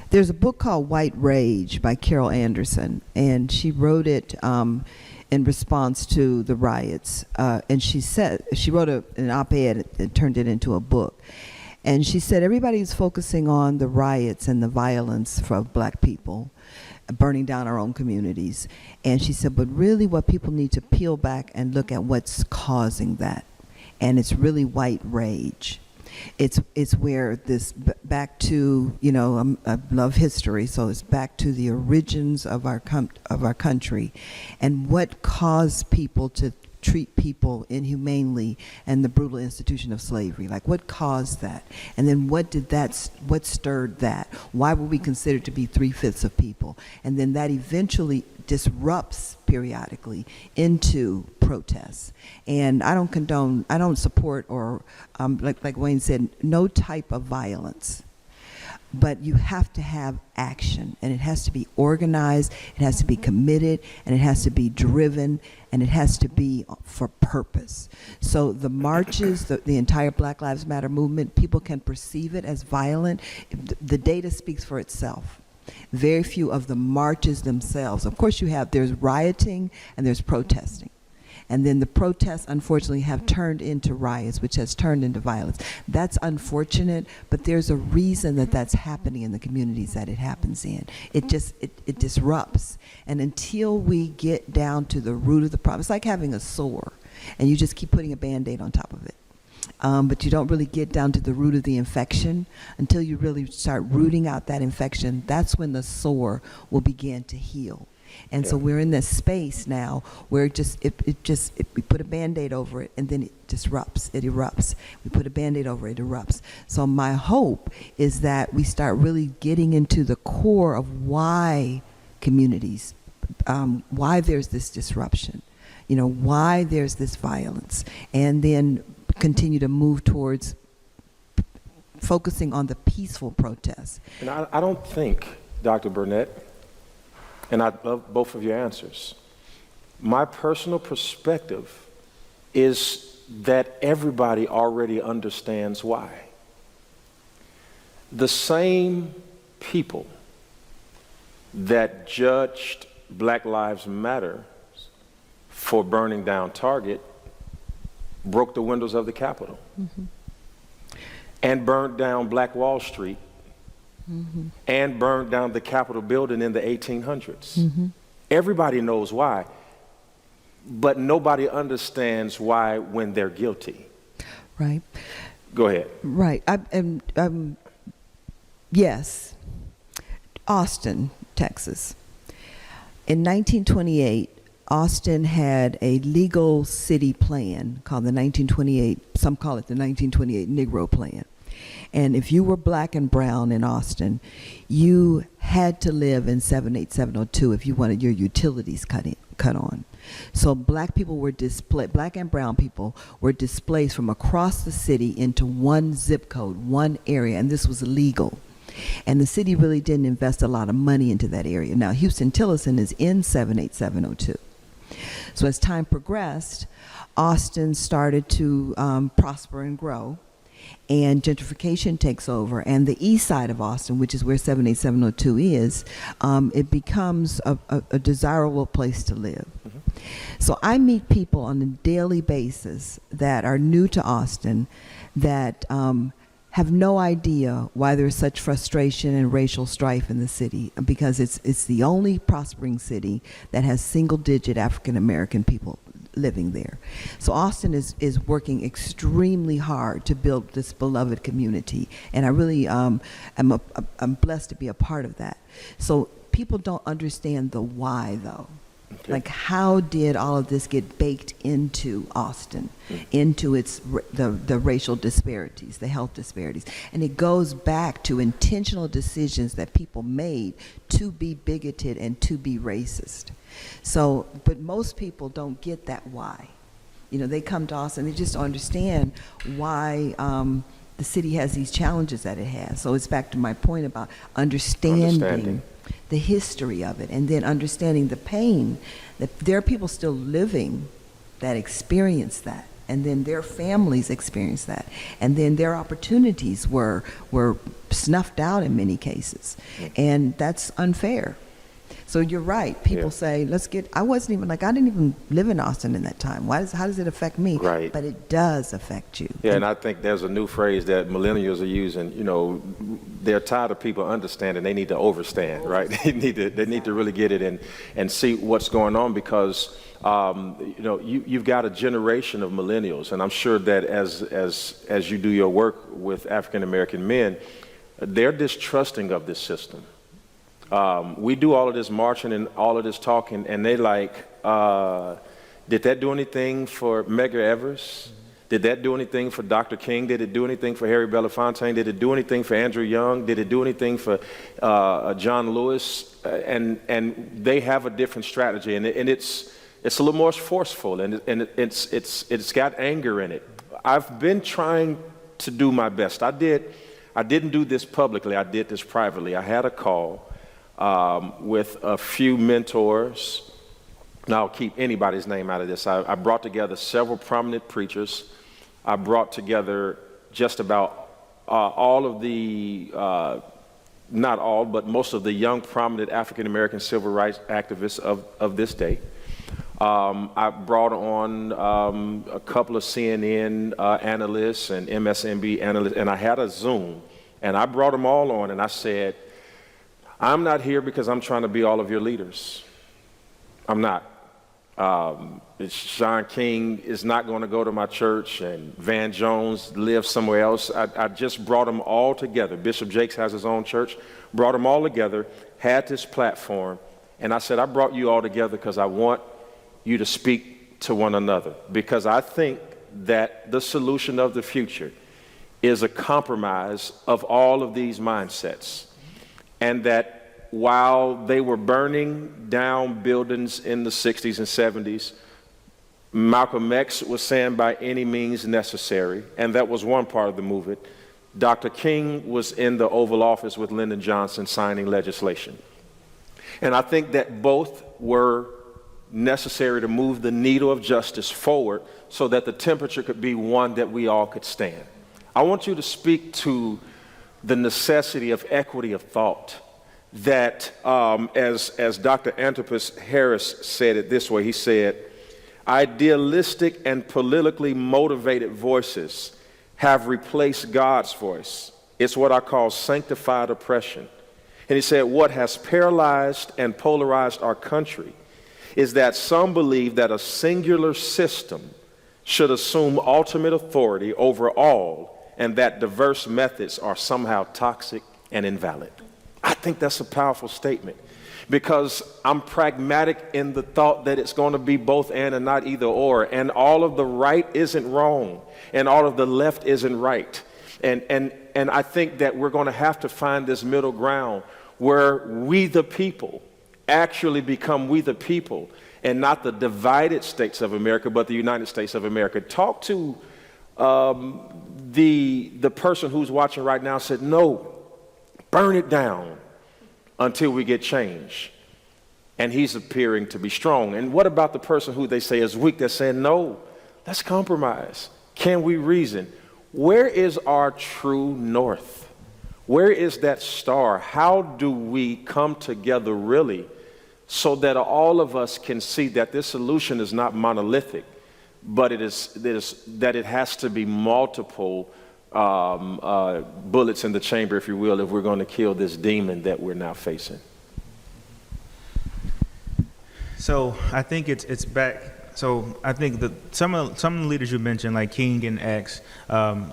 there's a book called White Rage by Keion Henderson, and she wrote it in response to the riots. And she wrote an op-ed and turned it into a book. And she said everybody's focusing on the riots and the violence for black people, burning down our own communities. And she said, but really what people need to peel back and look at what's causing that. And it's really white rage. It's where this back to, I love history, so it's back to the origins of our country, and what caused people to treat people inhumanely and the brutal institution of slavery. Like, what caused that? And then what stirred that? Why were we considered to be 3/5 of people? And then that eventually disrupts periodically into protests. And I don't support or, like Wayne said, no type of violence. But you have to have action, and it has to be organized, it has to be committed, and it has to be driven, and it has to be for purpose. So the marches, the entire Black Lives Matter movement, people can perceive it as violent. The data speaks for itself. Very few of the marches themselves. Of course there's rioting and there's protesting. And then the protests, unfortunately, have turned into riots, which has turned into violence. That's unfortunate, but there's a reason that that's happening in the communities that it happens in. It disrupts. And until we get down to the root of the problem, it's like having a sore, and you just keep putting a Band-Aid on top of it. But you don't really get down to the root of the infection until you really start rooting out that infection. That's when the sore will begin to heal. And so we're in this space now where we put a Band-Aid over it, and then it disrupts, it erupts. We put a Band-Aid over it, it erupts. So my hope is that we start really getting into the core of why communities, why there's this disruption, why there's this violence, and then continue to move towards focusing on the peaceful protests. And I don't think, Dr. Burnett, and I love both of your answers, my personal perspective is that everybody already understands why. The same people that judged Black Lives Matter for burning down Target broke the windows of the Capitol and burned down Black Wall Street and burned down the Capitol building in the 1800s. Everybody knows why, but nobody understands why when they're guilty. Right. Go ahead. Right. Yes. Austin, Texas. In 1928, Austin had a legal city plan called the 1928, some call it the 1928 Negro Plan. And if you were black and brown in Austin, you had to live in 78702 if you wanted your utilities cut on. So black people were displaced, black and brown people were displaced from across the city into one zip code, one area, and this was illegal. And the city really didn't invest a lot of money into that area. Now, Houston-Tillotson is in 78702. So as time progressed, Austin started to prosper and grow, and gentrification takes over, and the east side of Austin, which is where 78702 is, it becomes a desirable place to live. So I meet people on a daily basis that are new to Austin that have no idea why there's such frustration and racial strife in the city, because it's the only prospering city that has single-digit African American people living there. So Austin is working extremely hard to build this beloved community, and I really I'm blessed to be a part of that. So people don't understand the why, though. Okay. Like, how did all of this get baked into Austin, into the racial disparities, the health disparities? And it goes back to intentional decisions that people made to be bigoted and to be racist. So, but most people don't get that why. You know, they come to Austin, they just don't understand why the city has these challenges that it has. So it's back to my point about understanding the history of it, and then understanding the pain that there are people still living that experience that, and then their families experience that, and then their opportunities were snuffed out in many cases, and that's unfair. So you're right. People say, I didn't even live in Austin in that time. How does it affect me? Right. But it does affect you. Yeah, and I think there's a new phrase that millennials are using. You know, they're tired of people understanding. They need to overstand, right? They need to really get it and see what's going on, because you know, you've got a generation of millennials, and I'm sure that as you do your work with African American men, they're distrusting of this system. We do all of this marching and all of this talking, and they like, did that do anything for Medgar Evers? Did that do anything for Dr. King? Did it do anything for Harry Belafonte? Did it do anything for Andrew Young? Did it do anything for John Lewis? And they have a different strategy, and it's a little more forceful, and it's got anger in it. I've been trying to do my best. I didn't do this publicly. I did this privately. I had a call with a few mentors. Now, I'll keep anybody's name out of this. I brought together several prominent preachers. I brought together just about all of the, not all, but most of the young prominent African-American civil rights activists of this day. I brought on a couple of CNN analysts and MSNBC analysts, and I had a Zoom, and I brought them all on, and I said, I'm not here because I'm trying to be all of your leaders. I'm not. Sean King is not going to go to my church, and Van Jones lives somewhere else. I just brought them all together. Bishop Jakes has his own church. Brought them all together, had this platform, and I said, I brought you all together because I want you to speak to one another, because I think that the solution of the future is a compromise of all of these mindsets. And that while they were burning down buildings in the 60s and 70s, Malcolm X was saying by any means necessary, and that was one part of the movement. Dr. King was in the Oval Office with Lyndon Johnson signing legislation. And I think that both were necessary to move the needle of justice forward so that the temperature could be one that we all could stand. I want you to speak to the necessity of equity of thought, that as Dr. Antipas Harris said it this way, he said, idealistic and politically motivated voices have replaced God's voice. It's what I call sanctified oppression. And he said, what has paralyzed and polarized our country is that some believe that a singular system should assume ultimate authority over all, and that diverse methods are somehow toxic and invalid. I think that's a powerful statement, because I'm pragmatic in the thought that it's going to be both and not either or, and all of the right isn't wrong and all of the left isn't right. And I think that we're going to have to find this middle ground where we the people actually become we the people, and not the divided states of America, but the United States of America. Talk to the person who's watching right now, said, no, burn it down until we get change. And he's appearing to be strong. And what about the person who they say is weak, that's saying, no, let's compromise. Can we reason? Where is our true north? Where is that star? How do we come together really so that all of us can see that this solution is not monolithic, but it has to be multiple bullets in the chamber, if you will, if we're going to kill this demon that we're now facing? So I think it's back. So I think that some of the leaders you mentioned, like King and X,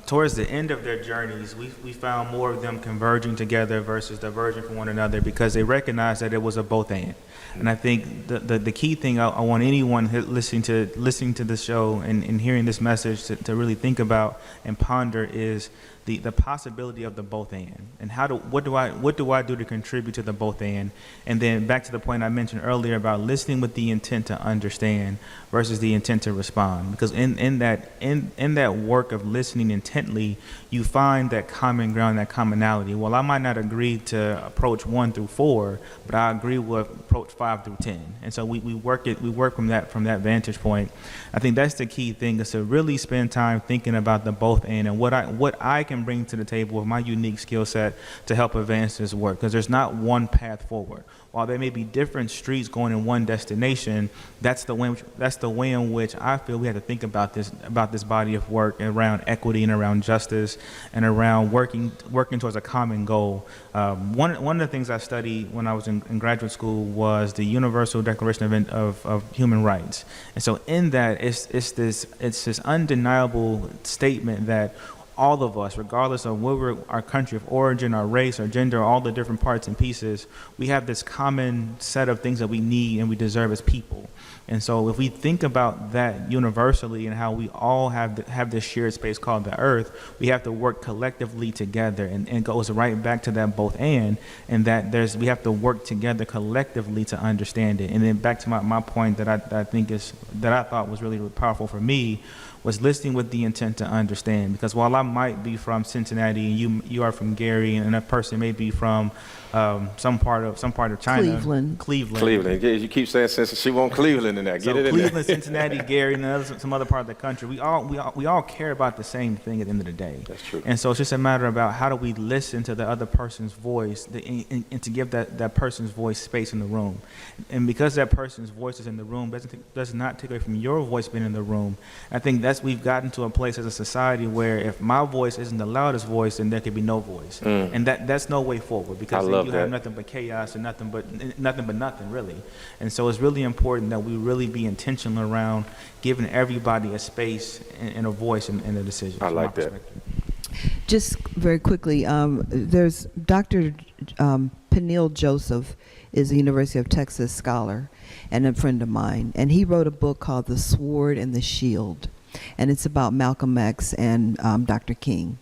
towards the end of their journeys, we found more of them converging together versus diverging from one another because they recognized that it was a both and. And I think the key thing I want anyone listening to this show and hearing this message to really think about and ponder is the possibility of the both and what do I do to contribute to the both and then back to the point I mentioned earlier about listening with the intent to understand versus the intent to respond, because in that work of listening intently you find that common ground, that commonality. Well, I might not agree to approach 1 through 4, but I agree with approach 5 through 10, and so we work from that vantage point. I think that's the key thing, is to really spend time thinking about the both and what I can bring to the table with my unique skill set to help advance this work, because there's not one path forward. While there may be different streets going in one destination, that's the way in which I feel we have to think about this body of work around equity and around justice and around working towards a common goal. One of the things I studied when I was in graduate school was the Universal Declaration of Human Rights, and so in that it's this undeniable statement that all of us, regardless of where our country of origin, our race, our gender, all the different parts and pieces, we have this common set of things that we need and we deserve as people. And so if we think about that universally and how we all have this shared space called the earth, we have to work collectively together, and it goes right back to that both and that we have to work together collectively to understand it. And then back to my point that I thought was really, really powerful for me, was listening with the intent to understand. Because while I might be from Cincinnati and you are from Gary, and a person may be from some part of China, Cleveland. Yeah, you keep saying Cincinnati. She want Cleveland in there. Get it in Cleveland, there. Cincinnati, Gary, and some other part of the country. We all care about the same thing at the end of the day. That's true. And so it's just a matter about how do we listen to the other person's voice and to give that person's voice space in the room. And because that person's voice is in the room does not take away from your voice being in the room. I think we've gotten to a place as a society where if my voice isn't the loudest voice, then there could be no voice. And that's no way forward, because then you have nothing but chaos and nothing but nothing really. And so it's really important that we really be intentional around giving everybody a space and a voice in the decision. I like that. Just very quickly, there's Dr. Peniel Joseph is a University of Texas scholar and a friend of mine, and he wrote a book called The Sword and the Shield, and it's about Malcolm X and Dr. King.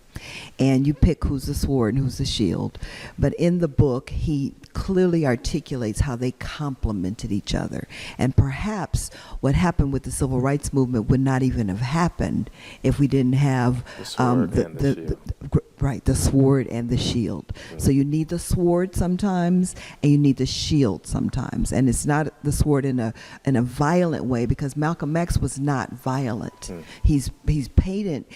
And you pick who's the sword and who's the shield. But in the book, he clearly articulates how they complemented each other. And perhaps what happened with the civil rights movement would not even have happened if we didn't have the sword and the shield. The sword and the shield. So you need the sword sometimes, and you need the shield sometimes. And it's not the sword in a violent way, because Malcolm X was not violent. He's painted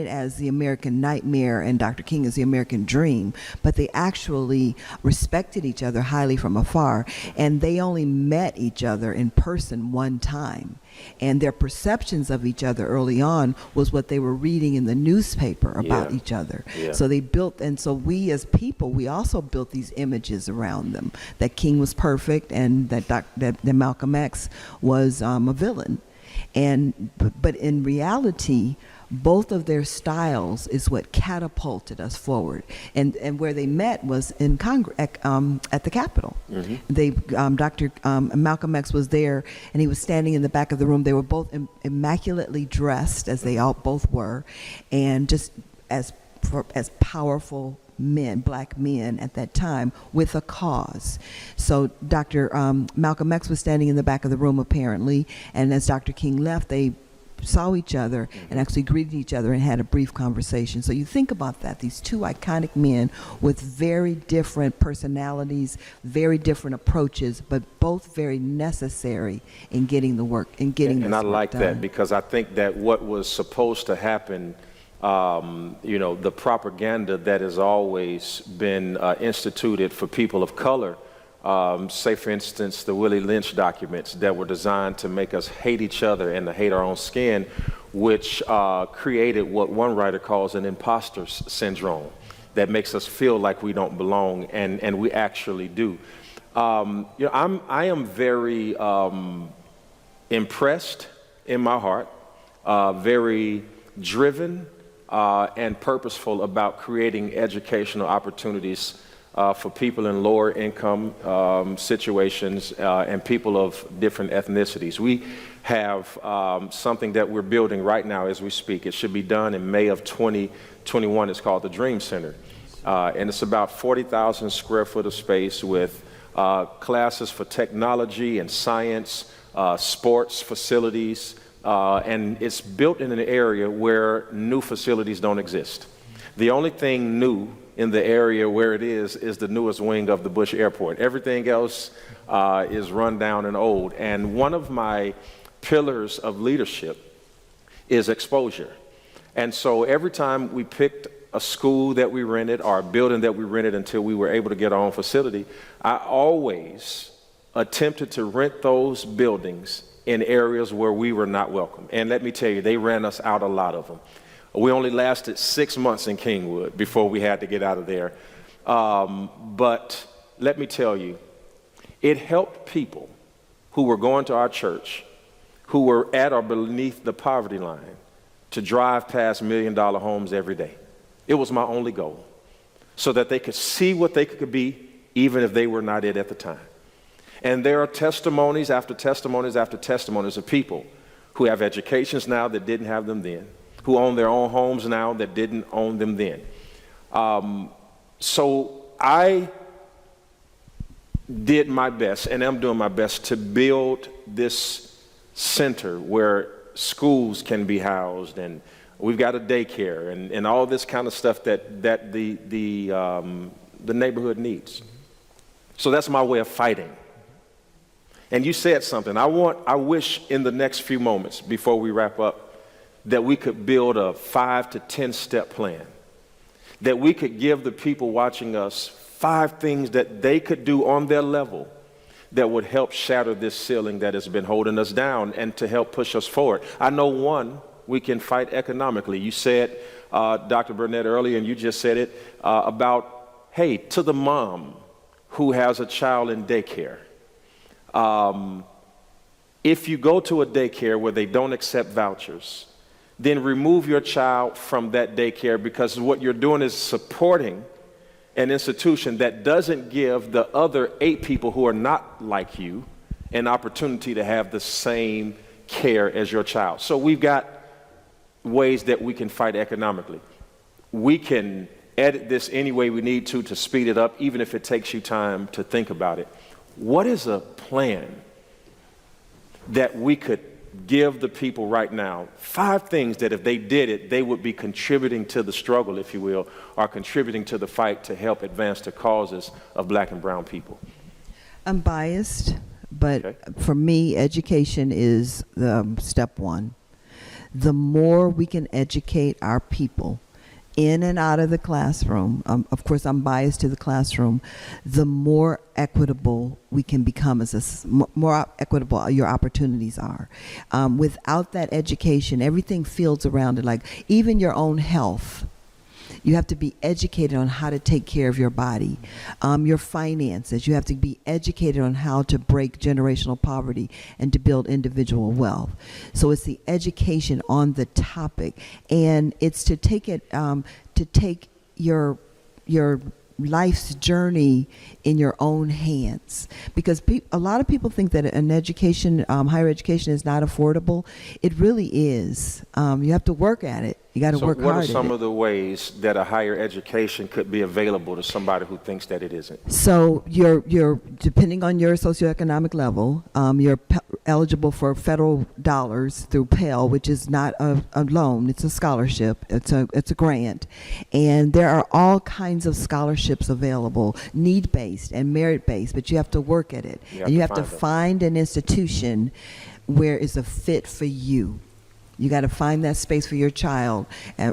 as the American nightmare, and Dr. King is the American dream. But they actually respected each other highly from afar, and they only met each other in person one time. And their perceptions of each other early on was what they were reading in the newspaper about each other. Yeah. So they built, and so we as people, we also built these images around them, that King was perfect and that Malcolm X was a villain. But in reality, both of their styles is what catapulted us forward. And where they met was in Congress, at the Capitol. Malcolm X was there, and he was standing in the back of the room. They were both immaculately dressed, as they all both were, and just as powerful men, black men at that time, with a cause. So Dr. Malcolm X was standing in the back of the room, apparently, and as Dr. King left, they saw each other and actually greeted each other and had a brief conversation. So you think about that, these two iconic men with very different personalities, very different approaches, but both very necessary in getting the work, in getting this work done. And I like that, because I think that what was supposed to happen, the propaganda that has always been instituted for people of color Say, for instance, the Willie Lynch documents that were designed to make us hate each other and to hate our own skin, which created what one writer calls an imposter syndrome that makes us feel like we don't belong, and we actually do. I am very impressed in my heart, very driven and purposeful about creating educational opportunities for people in lower income situations and people of different ethnicities. We have something that we're building right now as we speak. It should be done in May of 2021. It's called the Dream Center. And it's about 40,000 square foot of space with classes for technology and science, sports facilities, and it's built in an area where new facilities don't exist. The only thing new in the area where it is the newest wing of the Bush Airport. Everything else is run down and old. And one of my pillars of leadership is exposure. And so every time we picked a school that we rented or a building that we rented until we were able to get our own facility, I always attempted to rent those buildings in areas where we were not welcome. And let me tell you, they ran us out a lot of them. We only lasted 6 months in Kingwood before we had to get out of there. But let me tell you, it helped people who were going to our church, who were at or beneath the poverty line, to drive past $1 million homes every day. It was my only goal, so that they could see what they could be, even if they were not it at the time. And there are testimonies after testimonies after testimonies of people who have educations now that didn't have them then, who own their own homes now that didn't own them then. So I did my best, and I'm doing my best, to build this center where schools can be housed, and we've got a daycare and all this kind of stuff that the neighborhood needs. So that's my way of fighting. And you said something. I wish in the next few moments before we wrap up that we could build a 5 to 10 step plan, that we could give the people watching us 5 things that they could do on their level that would help shatter this ceiling that has been holding us down and to help push us forward. I know one, we can fight economically. You said, Dr. Burnett, earlier, and you just said it, about, hey, to the mom who has a child in daycare. If you go to a daycare where they don't accept vouchers, then remove your child from that daycare, because what you're doing is supporting an institution that doesn't give the other 8 people who are not like you an opportunity to have the same care as your child. So we've got ways that we can fight economically. We can edit this any way we need to speed it up, even if it takes you time to think about it. What is a plan that we could give the people right now? 5 things that if they did it, they would be contributing to the struggle, if you will, or contributing to the fight to help advance the causes of Black and brown people. I'm biased, but Okay. for me, education is step one. The more we can educate our people in and out of the classroom, of course I'm biased to the classroom, the more equitable we can become more equitable your opportunities are. Without that education, everything feels around it, like even your own health. You have to be educated on how to take care of your body, your finances. You have to be educated on how to break generational poverty and to build individual wealth. So it's the education on the topic, and it's to take it, to take your life's journey in your own hands, because a lot of people think that an education, higher education, is not affordable. It really is. You have to work at it. You got to work hard at it. So what are some of the ways that a higher education could be available to somebody who thinks that it isn't? So you're depending on your socioeconomic level, you're eligible for federal dollars through Pell, which is not a loan; it's a scholarship. It's a grant, and there are all kinds of scholarships available, need-based and merit-based. But you have to work at it, and you have to find an institution where it's a fit for you. You got to find that space for your child,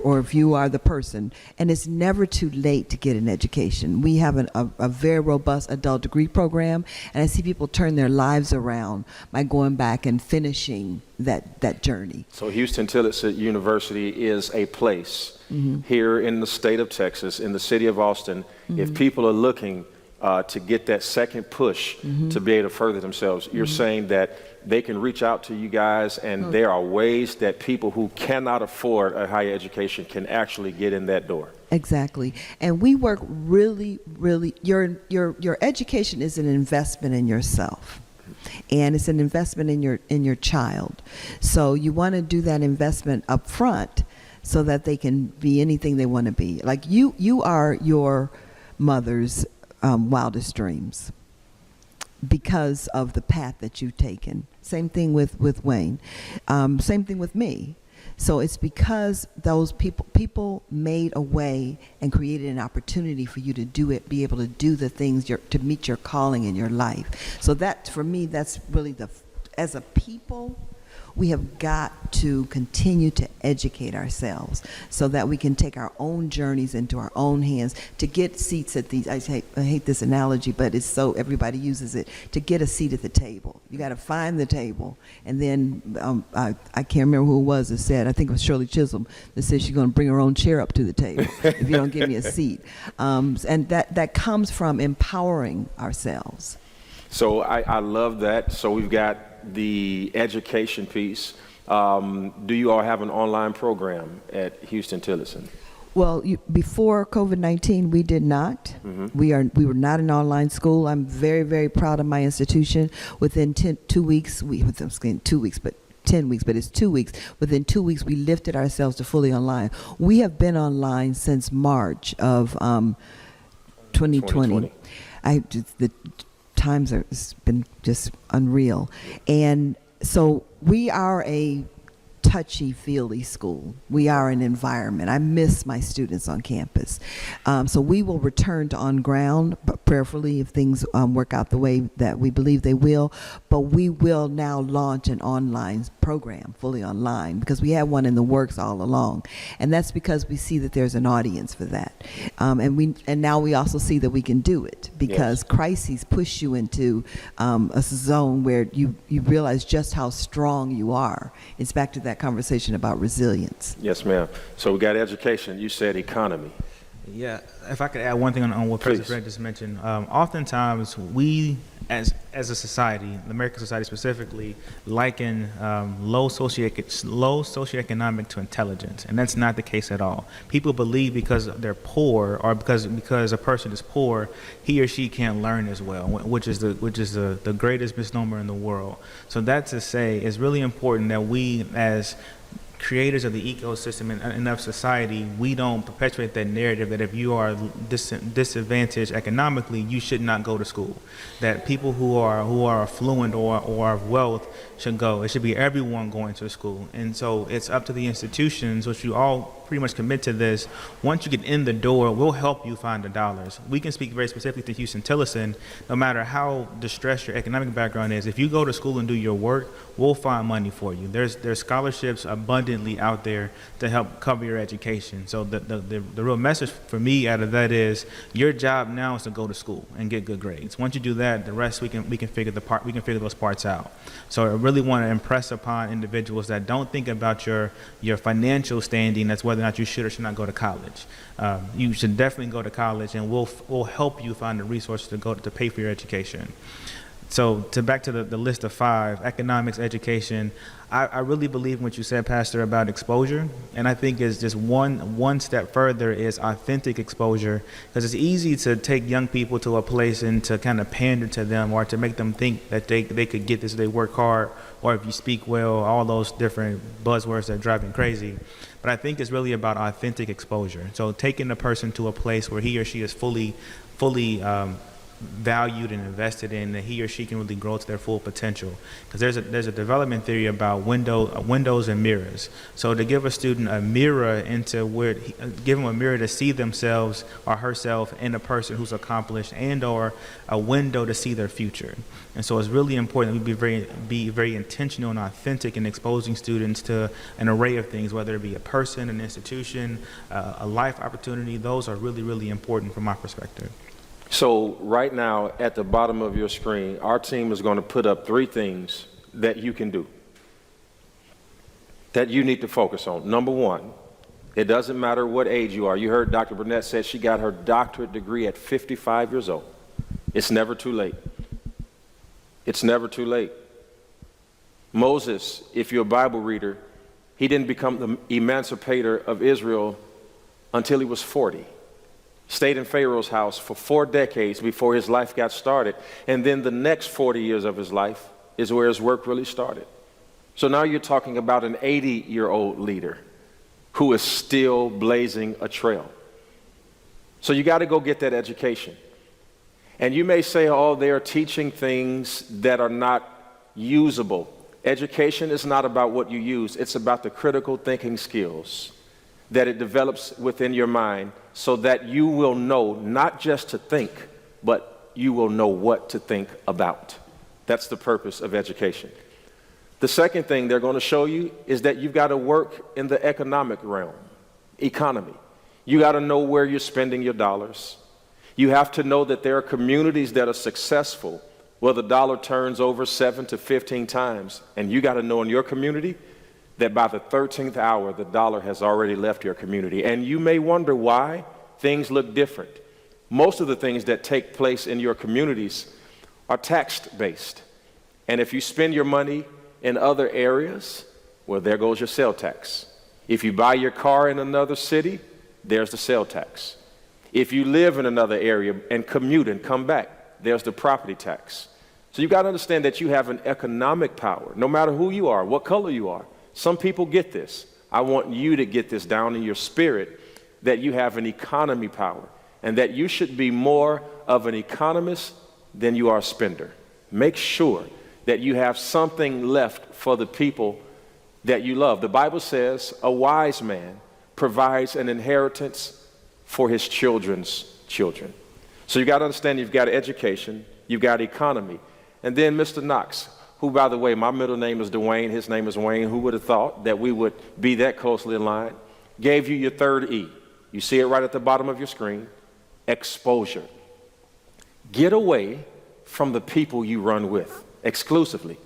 or if you are the person. And it's never too late to get an education. We have a very robust adult degree program, and I see people turn their lives around by going back and finishing that journey. So Houston-Tillotson University is a place here in the state of Texas, in the city of Austin. If people are looking to get that second push to be able to further themselves, you're saying that they can reach out to you guys, and there are ways that people who cannot afford a higher education can actually get in that door. Exactly. And we work really, really, your education is an investment in yourself. And it's an investment in your child. So you want to do that investment up front so that they can be anything they want to be. Like you are your mother's wildest dreams because of the path that you've taken. Same thing with Wayne. Same thing with me. So it's because those people made a way and created an opportunity for you to do it, be able to do the things to meet your calling in your life. So that, for me, that's really as a people, we have got to continue to educate ourselves so that we can take our own journeys into our own hands to get seats at these, I hate this analogy, but it's so everybody uses it, to get a seat at the table. You got to find the table. And then I can't remember who it was that said, I think it was Shirley Chisholm, that said she's going to bring her own chair up to the table if you don't give me a seat. And that comes from empowering ourselves. So I love that. So we've got the education piece. Do you all have an online program at Houston-Tillotson? Well, before COVID-19, we did not. We were not an online school. I'm very, very proud of my institution. Within 2 weeks, within 2 weeks, but 10 weeks, but it's 2 weeks. Within 2 weeks, we lifted ourselves to fully online. We have been online since March of 2020. The times it's been just unreal. And so we are a touchy-feely school. We are an environment. I miss my students on campus. So we will return to on ground, but prayerfully, if things work out the way that we believe they will. But we will now launch an online program, fully online, because we had one in the works all along. And that's because we see that there's an audience for that. And now we also see that we can do it, because crises push you into a zone where you realize just how strong you are. It's back to that conversation about resilience. Yes, ma'am. So we got education. You said economy. Yeah, if I could add one thing on what President Fred just mentioned. Oftentimes we, as a society, the American society specifically, liken low socioeconomic to intelligence, and that's not the case at all. People believe because they're poor, or because a person is poor, he or she can't learn as well, which is the greatest misnomer in the world. So that to say, it's really important that we, as creators of the ecosystem and of society, we don't perpetuate that narrative that if you are disadvantaged economically, you should not go to school. That people who are affluent or of wealth should go. It should be everyone going to school. And so it's up to the institutions, which you all pretty much commit to this. Once you get in the door, we'll help you find the dollars. We can speak very specifically to Houston-Tillotson. No matter how distressed your economic background is, if you go to school and do your work, we'll find money for you. There's scholarships abundantly out there to help cover your education. So the real message for me out of that is your job now is to go to school and get good grades. Once you do that, the rest we can figure those parts out. So I really want to impress upon individuals that don't think about your financial standing as whether or not you should or should not go to college. You should definitely go to college, and we'll help you find the resources to pay for your education. So back to the list of 5, economics, education, I really believe in what you said, Pastor, about exposure. And I think it's just one step further is authentic exposure, because it's easy to take young people to a place and to kind of pander to them or to make them think that they could get this if they work hard, or if you speak well, all those different buzzwords that drive me crazy. But I think it's really about authentic exposure. So taking the person to a place where he or she is fully valued and invested in, that he or she can really grow to their full potential. Because there's a development theory about windows and mirrors. So to give a student a mirror into give them a mirror to see themselves or herself in a person who's accomplished, and or a window to see their future. And so it's really important that we be very intentional and authentic in exposing students to an array of things, whether it be a person, an institution, a life opportunity. Those are really, really important from my perspective. So right now at the bottom of your screen, our team is going to put up 3 things that you can do, that you need to focus on. Number 1, it doesn't matter what age you are. You heard Dr. Burnett said she got her doctorate degree at 55 years old. It's never too late. It's never too late. Moses, if you're a Bible reader, he didn't become the emancipator of Israel until he was 40. Stayed in Pharaoh's house for 4 decades before his life got started. And then the next 40 years of his life is where his work really started. So now you're talking about an 80-year-old leader who is still blazing a trail. So you got to go get that education. And you may say, oh, they are teaching things that are not usable. Education is not about what you use. It's about the critical thinking skills that it develops within your mind, so that you will know not just to think, but you will know what to think about. That's the purpose of education. The second thing they're going to show you is that you've got to work in the economic realm, economy. You got to know where you're spending your dollars. You have to know that there are communities that are successful where the dollar turns over 7 to 15 times, and you got to know in your community that by the 13th hour, the dollar has already left your community. And you may wonder why things look different. Most of the things that take place in your communities are tax-based. And if you spend your money in other areas, well, there goes your sale tax. If you buy your car in another city, there's the sale tax. If you live in another area and commute and come back, there's the property tax. So you've got to understand that you have an economic power, no matter who you are, what color you are. Some people get this. I want you to get this down in your spirit, that you have an economy power, and that you should be more of an economist than you are a spender. Make sure that you have something left for the people that you love. The Bible says a wise man provides an inheritance for his children's children. So you got to understand, you've got education, you've got economy. And then Mr. Knox, who, by the way, my middle name is Dwayne, his name is Wayne. Who would have thought that we would be that closely aligned? Gave you your 3rd E. You see it right at the bottom of your screen. Exposure. Get away from the people you run with exclusively.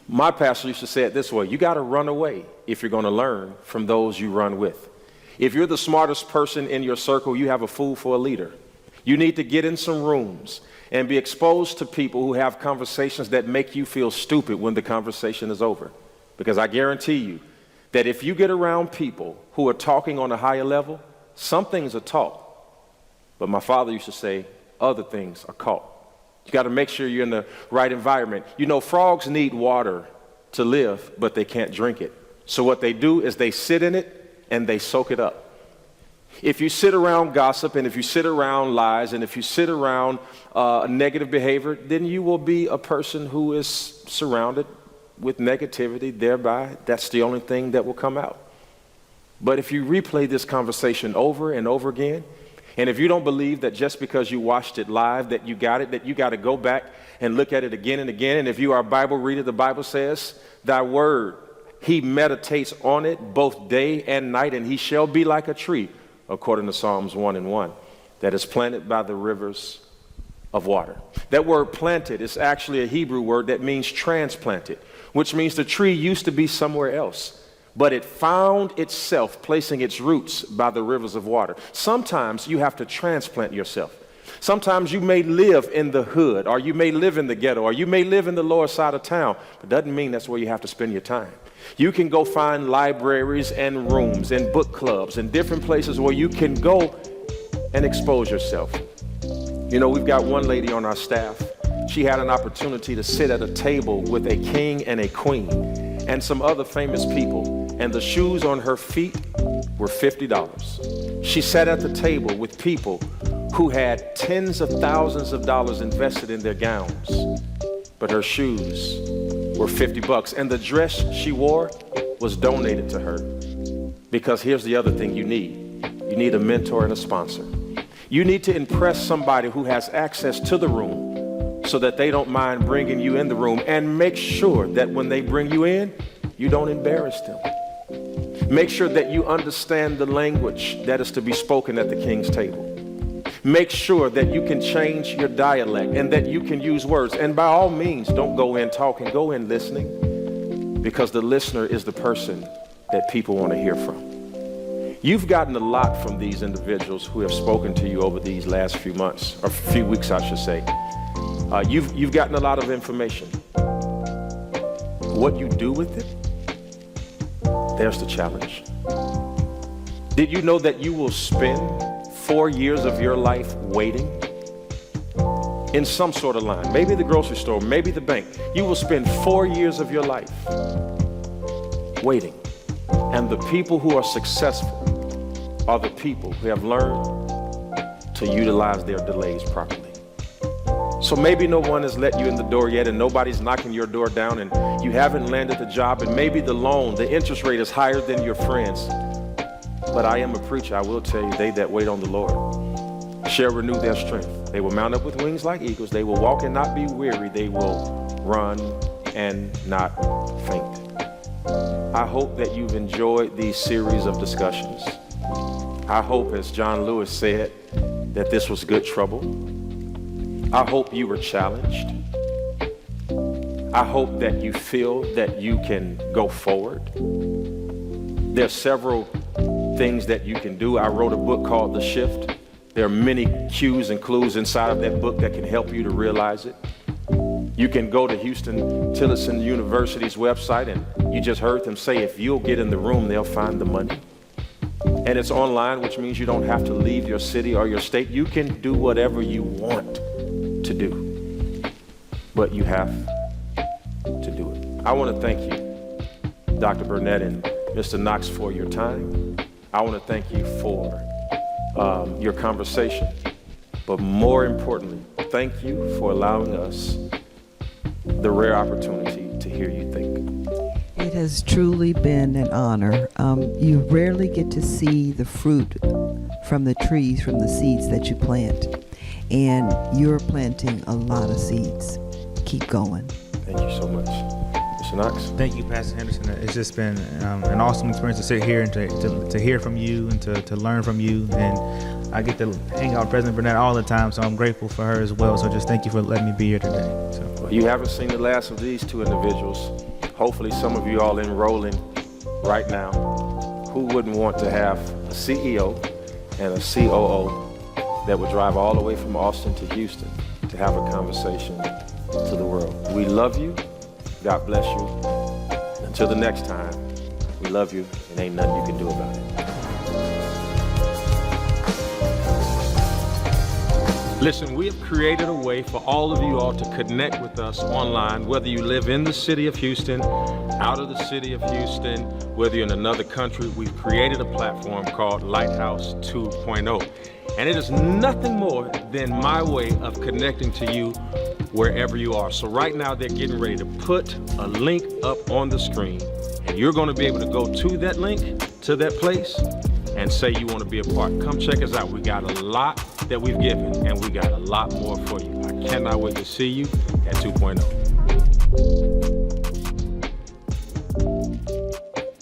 My pastor used to say it this way: you got to run away if you're going to learn from those you run with. If you're the smartest person in your circle, you have a fool for a leader. You need to get in some rooms and be exposed to people who have conversations that make you feel stupid when the conversation is over. Because I guarantee you that if you get around people who are talking on a higher level, some things are taught. But my father used to say, other things are caught. You got to make sure you're in the right environment. You know, frogs need water to live, but they can't drink it. So what they do is they sit in it and they soak it up. If you sit around gossip, and if you sit around lies, and if you sit around negative behavior, then you will be a person who is surrounded with negativity. Thereby, that's the only thing that will come out. But if you replay this conversation over and over again, and if you don't believe that just because you watched it live that you got it, that you got to go back and look at it again and again, and if you are a Bible reader, the Bible says, thy word, he meditates on it both day and night, and he shall be like a tree, according to Psalms 1:1, that is planted by the rivers of water. That word planted is actually a Hebrew word that means transplanted, which means the tree used to be somewhere else, but it found itself placing its roots by the rivers of water. Sometimes you have to transplant yourself. Sometimes you may live in the hood, or you may live in the ghetto, or you may live in the lower side of town, but doesn't mean that's where you have to spend your time. You can go find libraries and rooms and book clubs and different places where you can go and expose yourself. You know, we've got one lady on our staff. She had an opportunity to sit at a table with a king and a queen and some other famous people, and the shoes on her feet were $50. She sat at the table with people who had tens of thousands of dollars invested in their gowns, but her shoes were $50, and the dress she wore was donated to her. Because here's the other thing you need. You need a mentor and a sponsor. You need to impress somebody who has access to the room so that they don't mind bringing you in the room, and make sure that when they bring you in, you don't embarrass them. Make sure that you understand the language that is to be spoken at the king's table. Make sure that you can change your dialect and that you can use words. And by all means, don't go in talking, go in listening, because the listener is the person that people want to hear from. You've gotten a lot from these individuals who have spoken to you over these last few months, or few weeks, I should say. You've gotten a lot of information. What you do with it, there's the challenge. Did you know that you will spend 4 years of your life waiting in some sort of line? Maybe the grocery store, maybe the bank. You will spend 4 years of your life waiting. And the people who are successful are the people who have learned to utilize their delays properly. So maybe no one has let you in the door yet, and nobody's knocking your door down, and you haven't landed the job, and maybe the loan, the interest rate is higher than your friends. But I am a preacher. I will tell you, they that wait on the Lord shall renew their strength. They will mount up with wings like eagles. They will walk and not be weary. They will run and not faint. I hope that you've enjoyed these series of discussions. I hope, as John Lewis said, that this was good trouble. I hope you were challenged. I hope that you feel that you can go forward. There's several things that you can do. I wrote a book called The Shift. There are many cues and clues inside of that book that can help you to realize it. You can go to Houston-Tillotson University's website, and you just heard them say, if you'll get in the room, they'll find the money. And it's online, which means you don't have to leave your city or your state. You can do whatever you want to do, but you have to do it. I want to thank you, Dr. Burnett and Mr. Knox, for your time. I want to thank you for your conversation, but more importantly, thank you for allowing us the rare opportunity to hear you think. It has truly been an honor. You rarely get to see the fruit from the trees, from the seeds that you plant. And you're planting a lot of seeds. Keep going. Thank you so much. Mr. Knox? Thank you, Pastor Henderson. It's just been an awesome experience to sit here and to hear from you and to learn from you. And I get to hang out with President Burnett all the time, so I'm grateful for her as well. So just thank you for letting me be here today. So. Well, you haven't seen the last of these two individuals. Hopefully some of you all enrolling right now. Who wouldn't want to have a CEO and a COO that would drive all the way from Austin to Houston to have a conversation to the world? We love you. God bless you. Until the next time, we love you, and ain't nothing you can do about it. Listen, we have created a way for all of you all to connect with us online, whether you live in the city of Houston, out of the city of Houston, whether you're in another country. We've created a platform called Lighthouse 2.0. And it is nothing more than my way of connecting to you wherever you are. So right now they're getting ready to put a link up on the screen, and you're going to be able to go to that link, to that place, and say you want to be a part. Come check us out. We got a lot that we've given, and we got a lot more for you. I cannot wait to see you at 2.0.